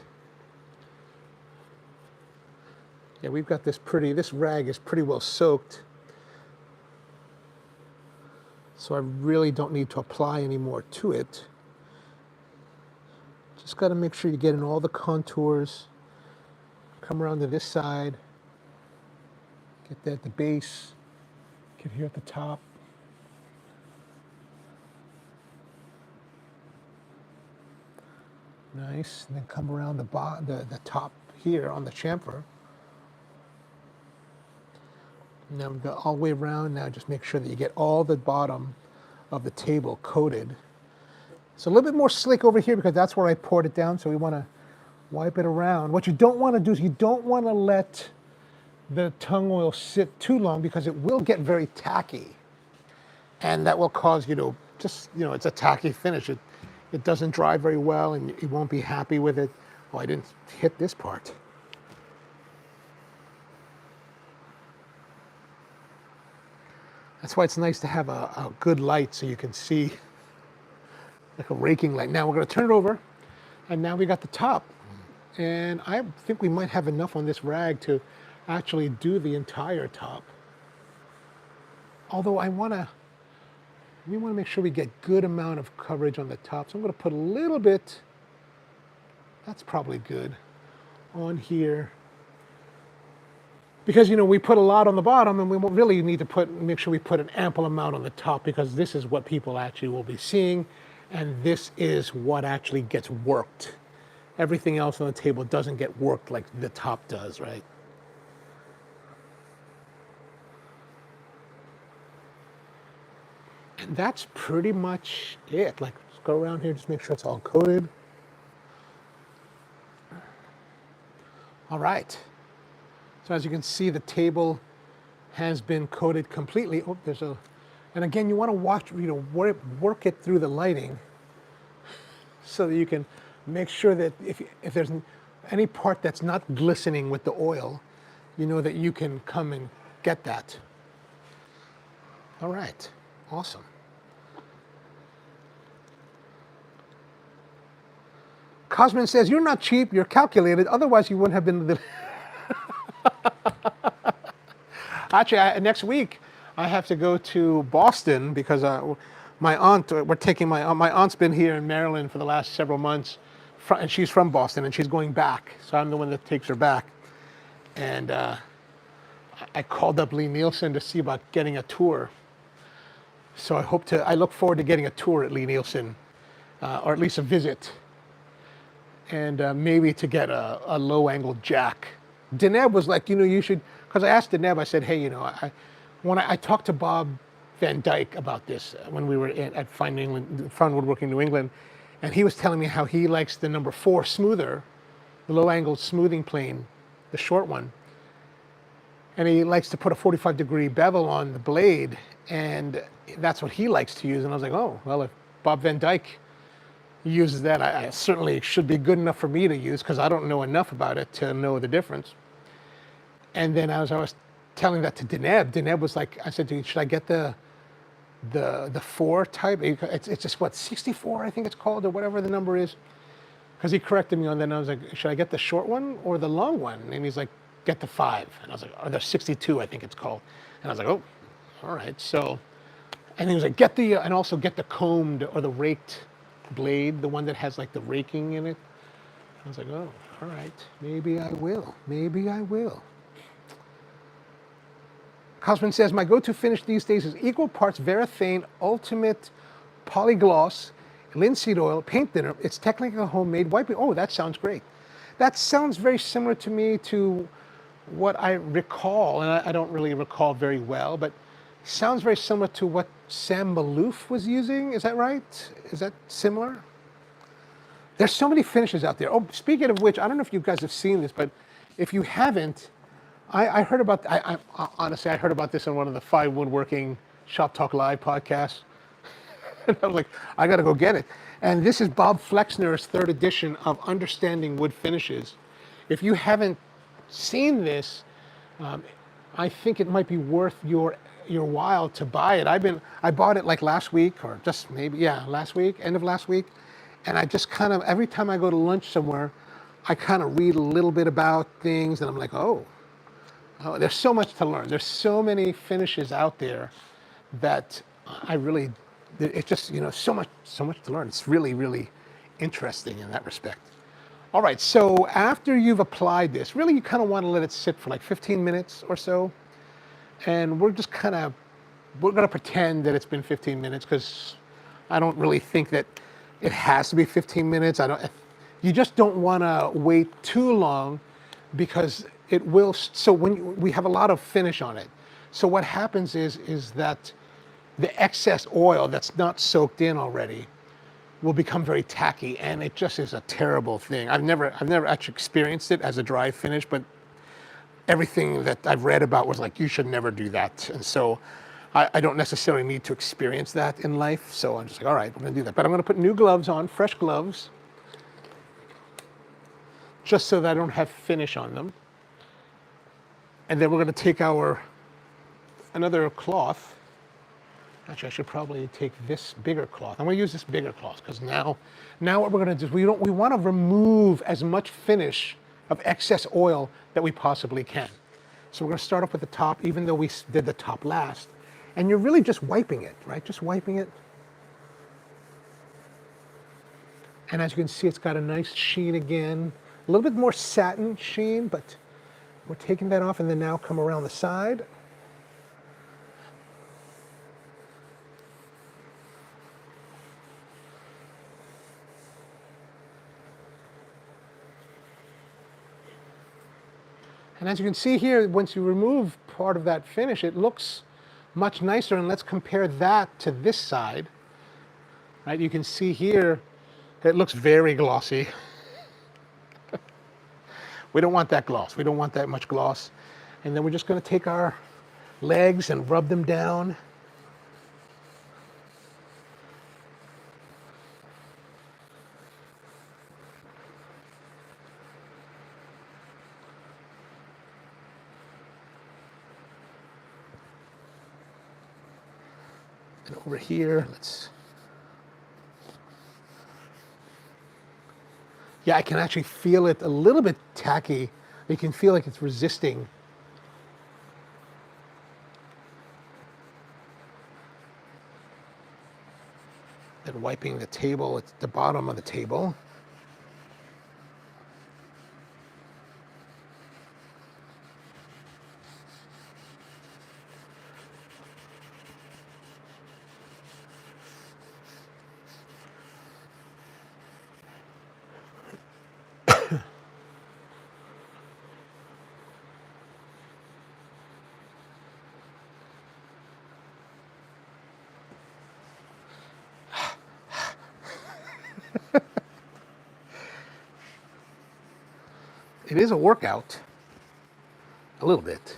Yeah, we've got this rag is pretty well soaked. So I really don't need to apply any more to it. Just got to make sure you get in all the contours. Come around to this side. Get that at the base. Get here at the top. Nice. And then come around the top here on the chamfer. Now we go all the way around. Now just make sure that you get all the bottom of the table coated. It's a little bit more slick over here because that's where I poured it down, so we want to wipe it around. What you don't want to do is you don't want to let the tung oil sit too long because it will get very tacky. And that will cause you to it's a tacky finish. It doesn't dry very well and you won't be happy with it. Oh, I didn't hit this part. That's why it's nice to have a good light so you can see, like a raking light. Now we're going to turn it over, and now we got the top. And I think we might have enough on this rag to actually do the entire top. Although we want to make sure we get good amount of coverage on the top. So I'm going to put a little bit, that's probably good, on here. Because, we put a lot on the bottom, and we really need to make sure we put an ample amount on the top, because this is what people actually will be seeing, and this is what actually gets worked. Everything else on the table doesn't get worked like the top does, right? And that's pretty much it. Just go around here, just make sure it's all coated. All right. So as you can see, the table has been coated completely. Oh, and again, you want to watch, work it through the lighting so that you can make sure that if there's any part that's not glistening with the oil, that you can come and get that. All right, awesome. Cosmin says, you're not cheap, you're calculated, otherwise you wouldn't have been the... Actually, next week I have to go to Boston because my aunt, my aunt's been here in Maryland for the last several months, and she's from Boston, and she's going back. So I'm the one that takes her back. And I called up Lee Nielsen to see about getting a tour. So I look forward to getting a tour at Lee Nielsen, or at least a visit, and maybe to get a low-angle jack. Deneb was like, you should, because I asked Deneb, I said, hey, when I talked to Bob Van Dyke about this when we were at Fine Woodworking New England, and he was telling me how he likes the number 4 smoother, the low-angle smoothing plane, the short one, and he likes to put a 45-degree bevel on the blade, and that's what he likes to use. And I was like, oh, well, if Bob Van Dyke uses that, I certainly should be good enough for me to use, because I don't know enough about it to know the difference. And then I was telling that to Deneb. Deneb was like, I said, dude, should I get the 4 type? It's just what, 64, I think it's called, or whatever the number is. Because he corrected me on that, and I was like, should I get the short one or the long one? And he's like, get the 5. And I was like, or the 62, I think it's called. And I was like, oh, all right. So, and he was like, and also get the combed or the raked blade, the one that has like the raking in it. I was like, oh, all right, maybe I will. Maybe I will. Cosman says, my go-to finish these days is equal parts Varathane Ultimate Polygloss, linseed oil, paint thinner. It's technically a homemade wiping. Oh, that sounds great. That sounds very similar to me to what I recall, and I don't really recall very well, but sounds very similar to what Sam Malouf was using. Is that right? Is that similar? There's so many finishes out there. Oh, speaking of which, I don't know if you guys have seen this, but if you haven't, I heard about, honestly, I heard about this on one of the 5 Woodworking Shop Talk Live podcasts. And I was like, I got to go get it. And this is Bob Flexner's 3rd edition of Understanding Wood Finishes. If you haven't seen this, I think it might be worth your while to buy it. I bought it like last week, or just maybe, yeah, last week, end of last week. And I just kind of, every time I go to lunch somewhere, I kind of read a little bit about things, and I'm like, oh, there's so much to learn. There's so many finishes out there that it's just, so much to learn. It's really, really interesting in that respect. All right, so after you've applied this, really you kind of want to let it sit for like 15 minutes or so. And we're going to pretend that it's been 15 minutes, because I don't really think that it has to be 15 minutes. You just don't want to wait too long, because it will, so when we have a lot of finish on it. So what happens is that the excess oil that's not soaked in already will become very tacky, and it just is a terrible thing. I've never actually experienced it as a dry finish, but everything that I've read about was like, you should never do that. And so I don't necessarily need to experience that in life. So I'm just like, all right, we're gonna do that. But I'm gonna put new gloves on, fresh gloves, just so that I don't have finish on them. And then we're gonna take another cloth. Actually, I should probably take this bigger cloth. I'm gonna use this bigger cloth, because now what we're gonna do is we wanna remove as much finish of excess oil that we possibly can. So we're gonna start off with the top, even though we did the top last. And you're really just wiping it, right? Just wiping it. And as you can see, it's got a nice sheen again. A little bit more satin sheen, but we're taking that off, and then now come around the side. And as you can see here, once you remove part of that finish, it looks much nicer. And let's compare that to this side. Right? You can see here, it looks very glossy. We don't want that gloss. We don't want that much gloss. And then we're just going to take our legs and rub them down. And over here, yeah, I can actually feel it a little bit tacky. You can feel like it's resisting. And wiping the table, it's the bottom of the table. it is a workout, a little bit.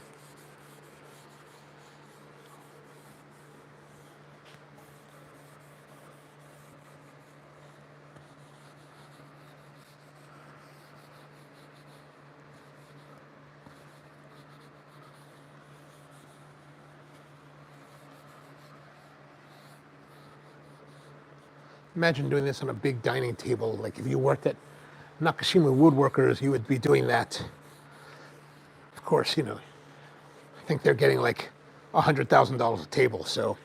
Imagine doing this on a big dining table. Like if you worked at Nakashima Woodworkers, you would be doing that. Of course, you know, I think they're getting like $100,000 a table, so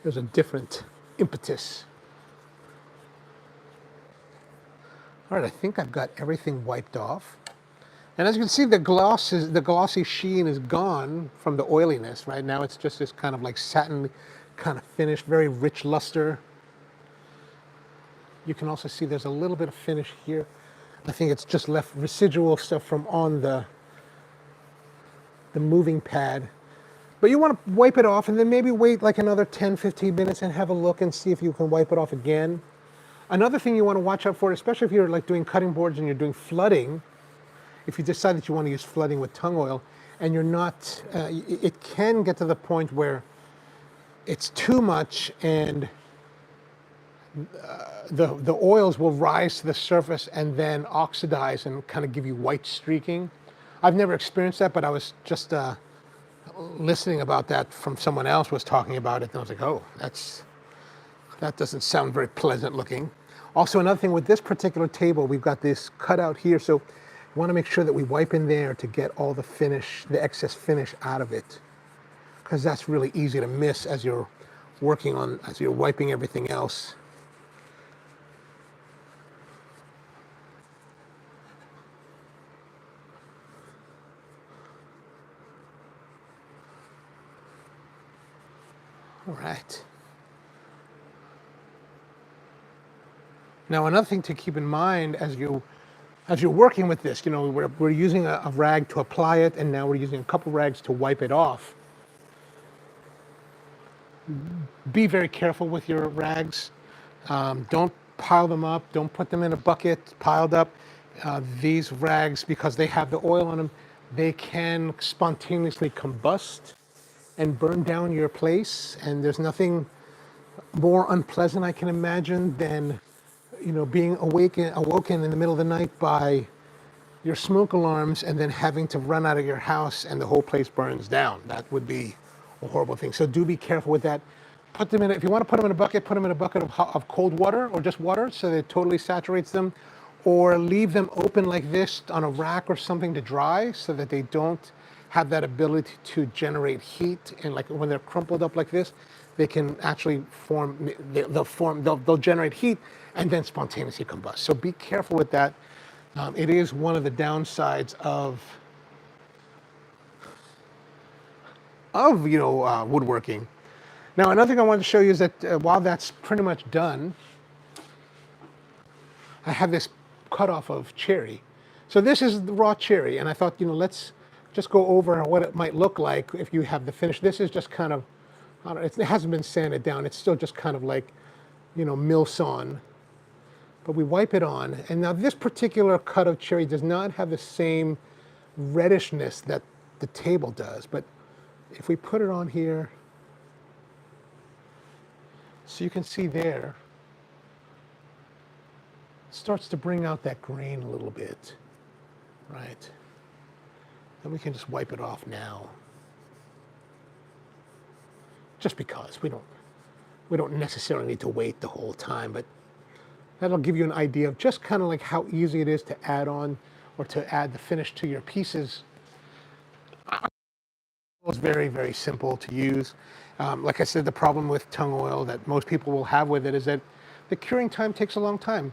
there's a different impetus. All right, I think I've got everything wiped off. And as you can see, the glossy sheen is gone from the oiliness. Right now it's just this kind of like satin kind of finish, very rich luster. You can also see there's a little bit of finish here. I think it's just left residual stuff from on the moving pad. But you want to wipe it off and then maybe wait like another 10, 15 minutes and have a look and see if you can wipe it off again. Another thing you want to watch out for, especially if you're like doing cutting boards and you're doing flooding, if you decide that you want to use flooding with tung oil and you're not, it can get to the point where it's too much and the oils will rise to the surface and then oxidize and kind of give you white streaking. I've never experienced that, but I was just listening about that from someone else was talking about it, and I was like, oh, that doesn't sound very pleasant looking. Also, another thing with this particular table, we've got this cutout here, so you want to make sure that we wipe in there to get all the finish, the excess finish out of it, because that's really easy to miss as you're working on, as you're wiping everything else. All right. Now, another thing to keep in mind as you're working with this, you know, we're using a rag to apply it, and now we're using a couple rags to wipe it off. Be very careful with your rags. Don't pile them up. Don't put them in a bucket piled up. These rags, because they have the oil on them, they can spontaneously combust and burn down your place. And there's nothing more unpleasant I can imagine than, you know, being awoken in the middle of the night by your smoke alarms and then having to run out of your house and the whole place burns down. That would be a horrible thing. So do be careful with that. Put them in, if you want to put them in a bucket, put them in a bucket of cold water or just water so that it totally saturates them, or leave them open like this on a rack or something to dry so that they don't have that ability to generate heat. And like when they're crumpled up like this, they can actually they'll generate heat and then spontaneously combust. So be careful with that. It is one of the downsides of woodworking. Now, another thing I wanted to show you is that while that's pretty much done, I have this cutoff of cherry. So this is the raw cherry, and I thought, you know, let's just go over what it might look like if you have the finish. This is just kind of, I don't know, it hasn't been sanded down. It's still just kind of like, you know, mill-sawn. But we wipe it on, and now this particular cut of cherry does not have the same reddishness that the table does. But if we put it on here, so you can see there, it starts to bring out that grain a little bit, right? And we can just wipe it off now. Just because we don't necessarily need to wait the whole time, but that'll give you an idea of just kind of like how easy it is to add on or to add the finish to your pieces. It's very, very simple to use. Like I said, the problem with tung oil that most people will have with it is that the curing time takes a long time.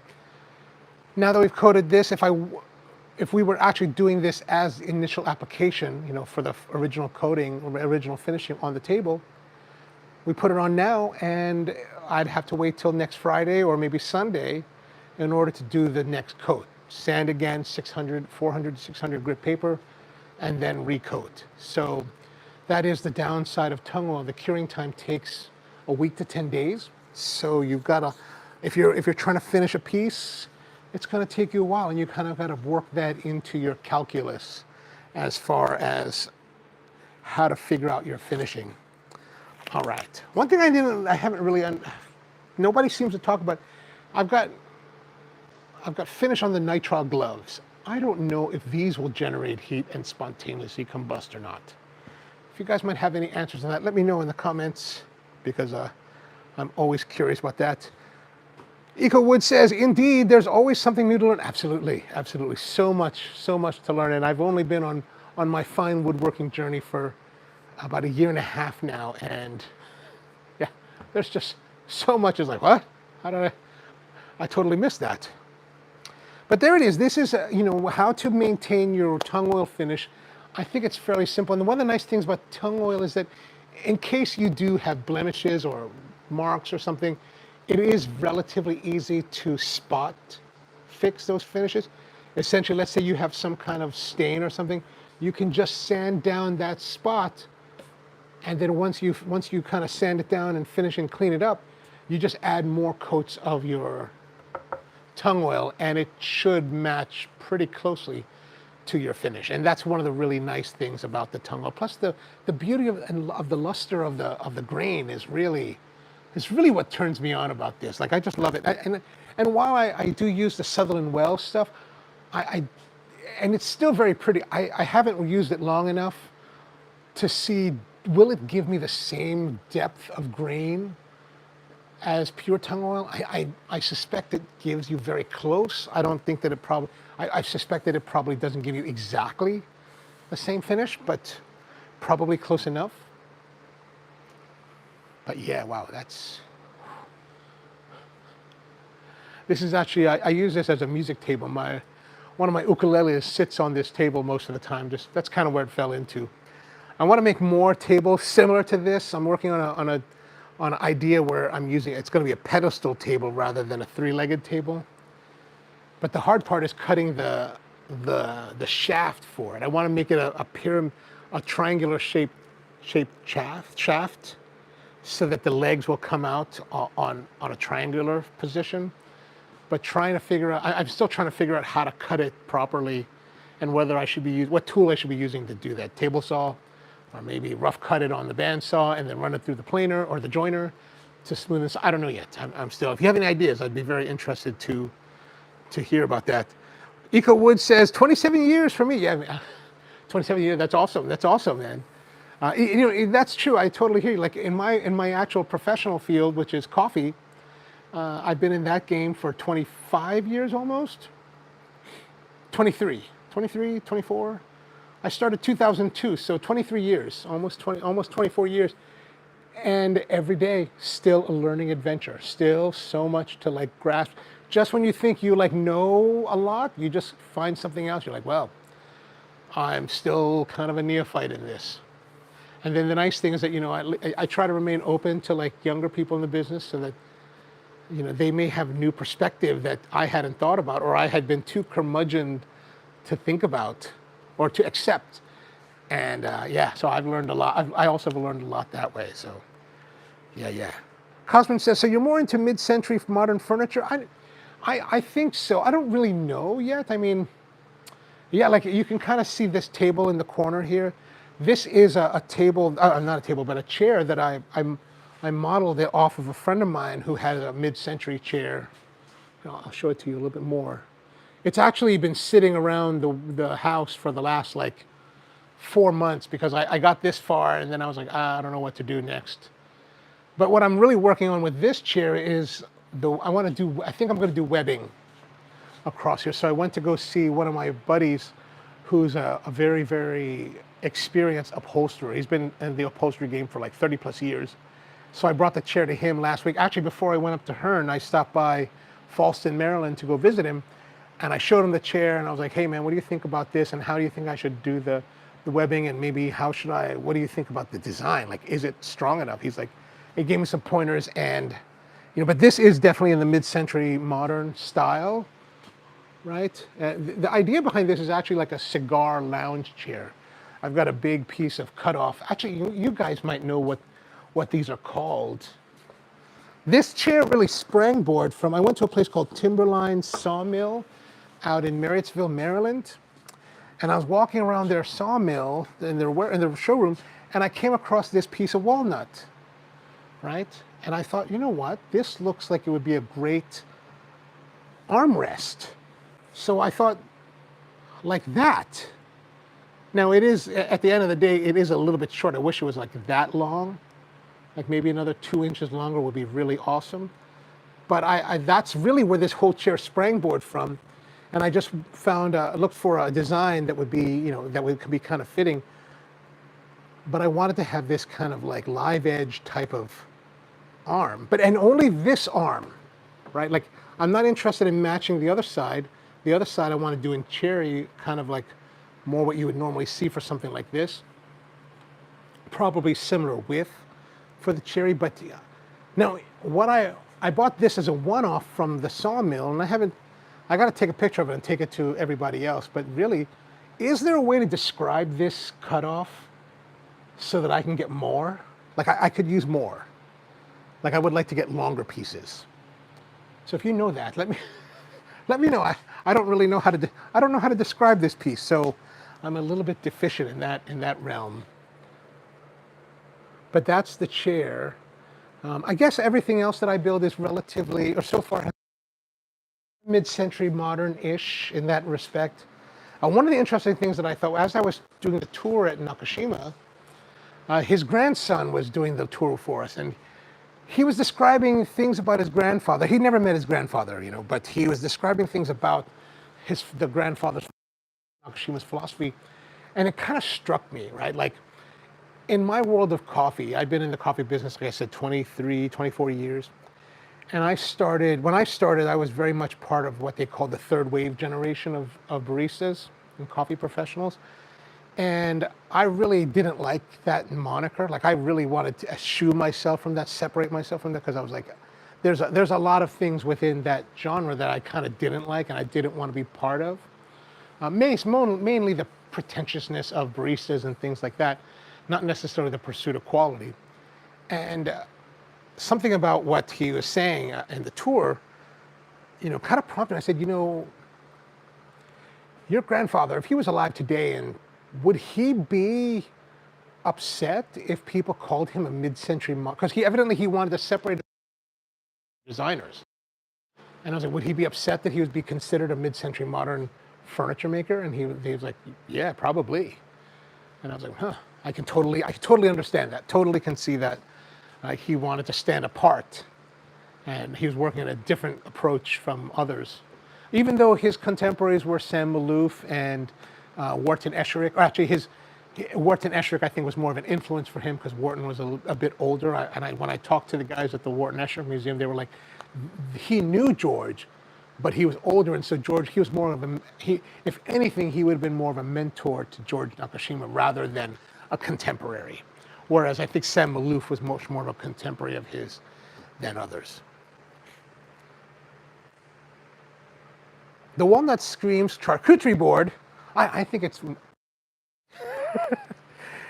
Now that we've coated this, if we were actually doing this as initial application, you know, for the original coating or original finishing on the table, we put it on now and I'd have to wait till next Friday or maybe Sunday in order to do the next coat. Sand again, 400 to 600 grit paper, and then recoat. So that is the downside of tung oil. The curing time takes a week to 10 days. So you've got to, if you're trying to finish a piece, it's going to take you a while, and you kind of got to work that into your calculus as far as how to figure out your finishing. All right. One thing I haven't really, nobody seems to talk about. I've got finish on the nitrile gloves. I don't know if these will generate heat and spontaneously combust or not. If you guys might have any answers on that, let me know in the comments, because I'm always curious about that. EcoWood says, indeed, there's always something new to learn. Absolutely, absolutely. So much to learn. And I've only been on my fine woodworking journey for about 1.5 years now. And yeah, there's just so much. It's like, what? How did I totally missed that. But there it is. This is, how to maintain your tung oil finish. I think it's fairly simple. And one of the nice things about tung oil is that in case you do have blemishes or marks or something, it is relatively easy to spot fix those finishes. Essentially, let's say you have some kind of stain or something, you can just sand down that spot, and then once you kind of sand it down and finish and clean it up, you just add more coats of your tung oil, and it should match pretty closely to your finish. And that's one of the really nice things about the tung oil. Plus the beauty of the luster of the grain is really what turns me on about this. Like, I just love it. And while I do use the Sutherland Wells stuff, and it's still very pretty, I haven't used it long enough to see, will it give me the same depth of grain as pure tung oil? I suspect it gives you very close. I don't think that it probably, I suspect that it probably doesn't give you exactly the same finish, but probably close enough. But yeah, wow, this is actually, I use this as a music table. One of my ukuleles sits on this table most of the time. That's kind of where it fell into. I want to make more tables similar to this. I'm working on an idea where it's going to be a pedestal table rather than a 3-legged table. But the hard part is cutting the shaft for it. I want to make it a triangular shaped shaft, so that the legs will come out on a triangular position. But I'm still trying to figure out how to cut it properly, and whether I should be what tool I should be using to do that. Table saw, or maybe rough cut it on the bandsaw and then run it through the planer or the joiner to smooth this. I don't know yet. I'm still, if you have any ideas, I'd be very interested to hear about that. EcoWood says 27 years for me. Yeah, 27 years. That's awesome. That's awesome, man. That's true. I totally hear you. Like in my actual professional field, which is coffee, I've been in that game for 25 years almost. 23, 24. I started 2002, so 23 years, almost 24 years. And every day, still a learning adventure. Still so much to like grasp. Just when you think you know a lot, you just find something else. You're like, well, I'm still kind of a neophyte in this. And then the nice thing is that, I try to remain open to younger people in the business, so that, they may have new perspective that I hadn't thought about, or I had been too curmudgeon to think about or to accept. And so I've learned a lot. I also have learned a lot that way. So yeah. Cosman says, so you're more into mid-century modern furniture? I think so. I don't really know yet. I mean, yeah, you can kind of see this table in the corner here. This is a table, not a table, but a chair that I modeled it off of a friend of mine who had a mid-century chair. I'll show it to you a little bit more. It's actually been sitting around the house for the last 4 months, because I got this far and then I was like, I don't know what to do next. But what I'm really working on with this chair is I think I'm going to do webbing across here. So I went to go see one of my buddies who's a very, very experienced upholsterer. He's been in the upholstery game for 30 plus years. So I brought the chair to him last week. Actually, before I went up to Hearn, I stopped by Fallston, Maryland to go visit him. And I showed him the chair and I was like, hey man, what do you think about this? And how do you think I should do the webbing? And maybe what do you think about the design? Is it strong enough? He's like, he gave me some pointers, and, but this is definitely in the mid-century modern style, right? The idea behind this is actually like a cigar lounge chair. I've got a big piece of cut off. Actually, you guys might know what these are called. This chair really sprang from, I went to a place called Timberline Sawmill out in Marriottsville, Maryland. And I was walking around their sawmill in their showroom, and I came across this piece of walnut, right? And I thought, you know what? This looks like it would be a great armrest. So I thought, like that. Now it is, at the end of the day, it is a little bit short. I wish it was like that long. Like maybe another 2 inches longer would be really awesome. But that's really where this whole chair sprang from. And I just found, looked for a design that would be, could be kind of fitting. But I wanted to have this kind of like live edge type of arm, and only this arm, right? Like I'm not interested in matching the other side. The other side I want to do in cherry, kind of like more what you would normally see for something like this. Probably similar width for the cherry, but yeah. Now what I bought this as a one-off from the sawmill, and I got to take a picture of it and take it to everybody else. But really, is there a way to describe this cutoff so that I can get more? Like I could use more. Like I would like to get longer pieces. So if you know that, let me know. I don't really know I don't know how to describe this piece, so I'm a little bit deficient in that realm. But that's the chair. I guess everything else that I build is relatively, or so far, mid-century modern-ish in that respect. One of the interesting things that I thought, as I was doing the tour at Nakashima, his grandson was doing the tour for us, and he was describing things about his grandfather. He'd never met his grandfather, but he was describing things about the grandfather's, Nakashima's philosophy, and it kind of struck me, right? Like, in my world of coffee, I've been in the coffee business, like I said, 23, 24 years. And when I started, I was very much part of what they call the third wave generation of baristas and coffee professionals. And I really didn't like that moniker. Like I really wanted to eschew myself from that, separate myself from that, because I was like, there's a lot of things within that genre that I kind of didn't like and I didn't want to be part of. Mainly the pretentiousness of baristas and things like that, not necessarily the pursuit of quality. And something about what he was saying in the tour, kind of prompted. I said, your grandfather, if he was alive today, and would he be upset if people called him a mid-century modern? Because he wanted to separate designers. And I was like, would he be upset that he would be considered a mid-century modern furniture maker? And he was like, yeah, probably. And I was like, huh, I totally understand that. Totally can see that. He wanted to stand apart, and he was working at a different approach from others. Even though his contemporaries were Sam Maloof and Wharton Esherick, or actually Wharton Esherick I think was more of an influence for him because Wharton was a bit older. When I talked to the guys at the Wharton Esherick Museum, they were like, he knew George, but he was older, and so George, he was more of if anything, he would have been more of a mentor to George Nakashima rather than a contemporary. Whereas I think Sam Maloof was much more of a contemporary of his than others. The walnut screams charcuterie board. I think it's...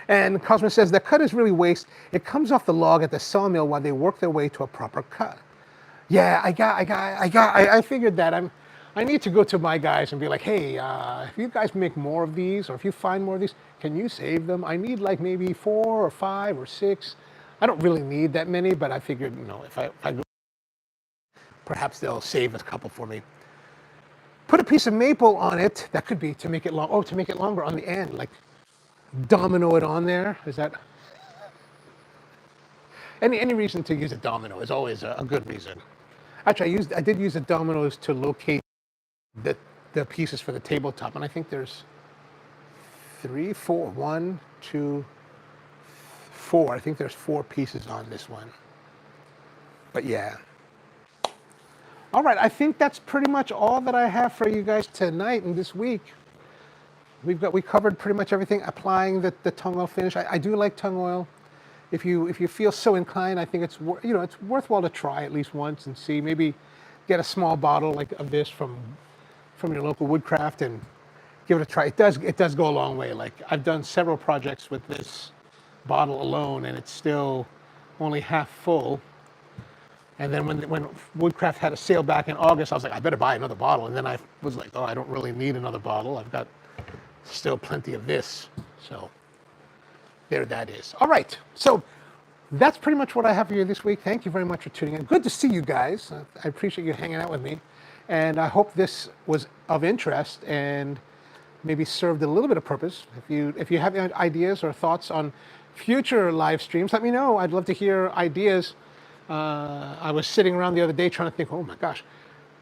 And Cosmo says, the cut is really waste. It comes off the log at the sawmill while they work their way to a proper cut. Yeah, I figured that. I need to go to my guys and be like, hey, if you guys make more of these, or if you find more of these, can you save them? I need like maybe 4 or 5 or 6. I don't really need that many, but I figured, if I go, perhaps they'll save a couple for me. Put a piece of maple on it. That could be to make it long. Oh, to make it longer on the end, like domino it on there. Is that? Any reason to use a domino is always a good reason. Actually, I did use the dominoes to locate the pieces for the tabletop, and I think there's 3, 4, 1, 2, 4. I think there's 4 pieces on this one. But yeah. All right, I think that's pretty much all that I have for you guys tonight and this week. We covered pretty much everything. Applying the tung oil finish. I do like tung oil. If you feel so inclined, I think it's worthwhile to try at least once and see. Maybe get a small bottle like of this from your local woodcraft and give it a try. It does go a long way. Like I've done several projects with this bottle alone, and it's still only half full. And then when Woodcraft had a sale back in August, I was like, I better buy another bottle. And then I was like, oh, I don't really need another bottle. I've got still plenty of this. So there that is. All right. So that's pretty much what I have for you this week. Thank you very much for tuning in. Good to see you guys. I appreciate you hanging out with me. And I hope this was of interest and maybe served a little bit of purpose. If you have any ideas or thoughts on future live streams, let me know. I'd love to hear ideas. I was sitting around the other day trying to think, oh my gosh,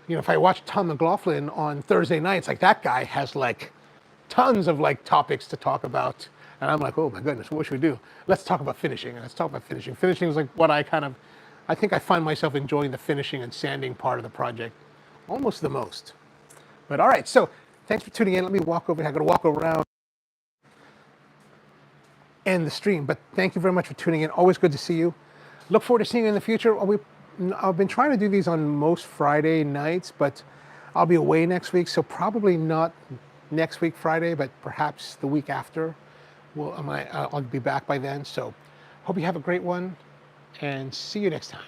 if I watch Tom McLaughlin on Thursday nights, like that guy has like tons of like topics to talk about. And I'm like, oh my goodness, what should we do? Let's talk about finishing. And let's talk about finishing. Finishing is like what I think I find myself enjoying the finishing and sanding part of the project almost the most. But all right, so thanks for tuning in. Let me walk over. I got to walk around end the stream. But thank you very much for tuning in. Always good to see you. Look forward to seeing you in the future. I've been trying to do these on most Friday nights, but I'll be away next week, so probably not next week Friday, but perhaps the week after. I'll be back by then. So hope you have a great one, and see you next time.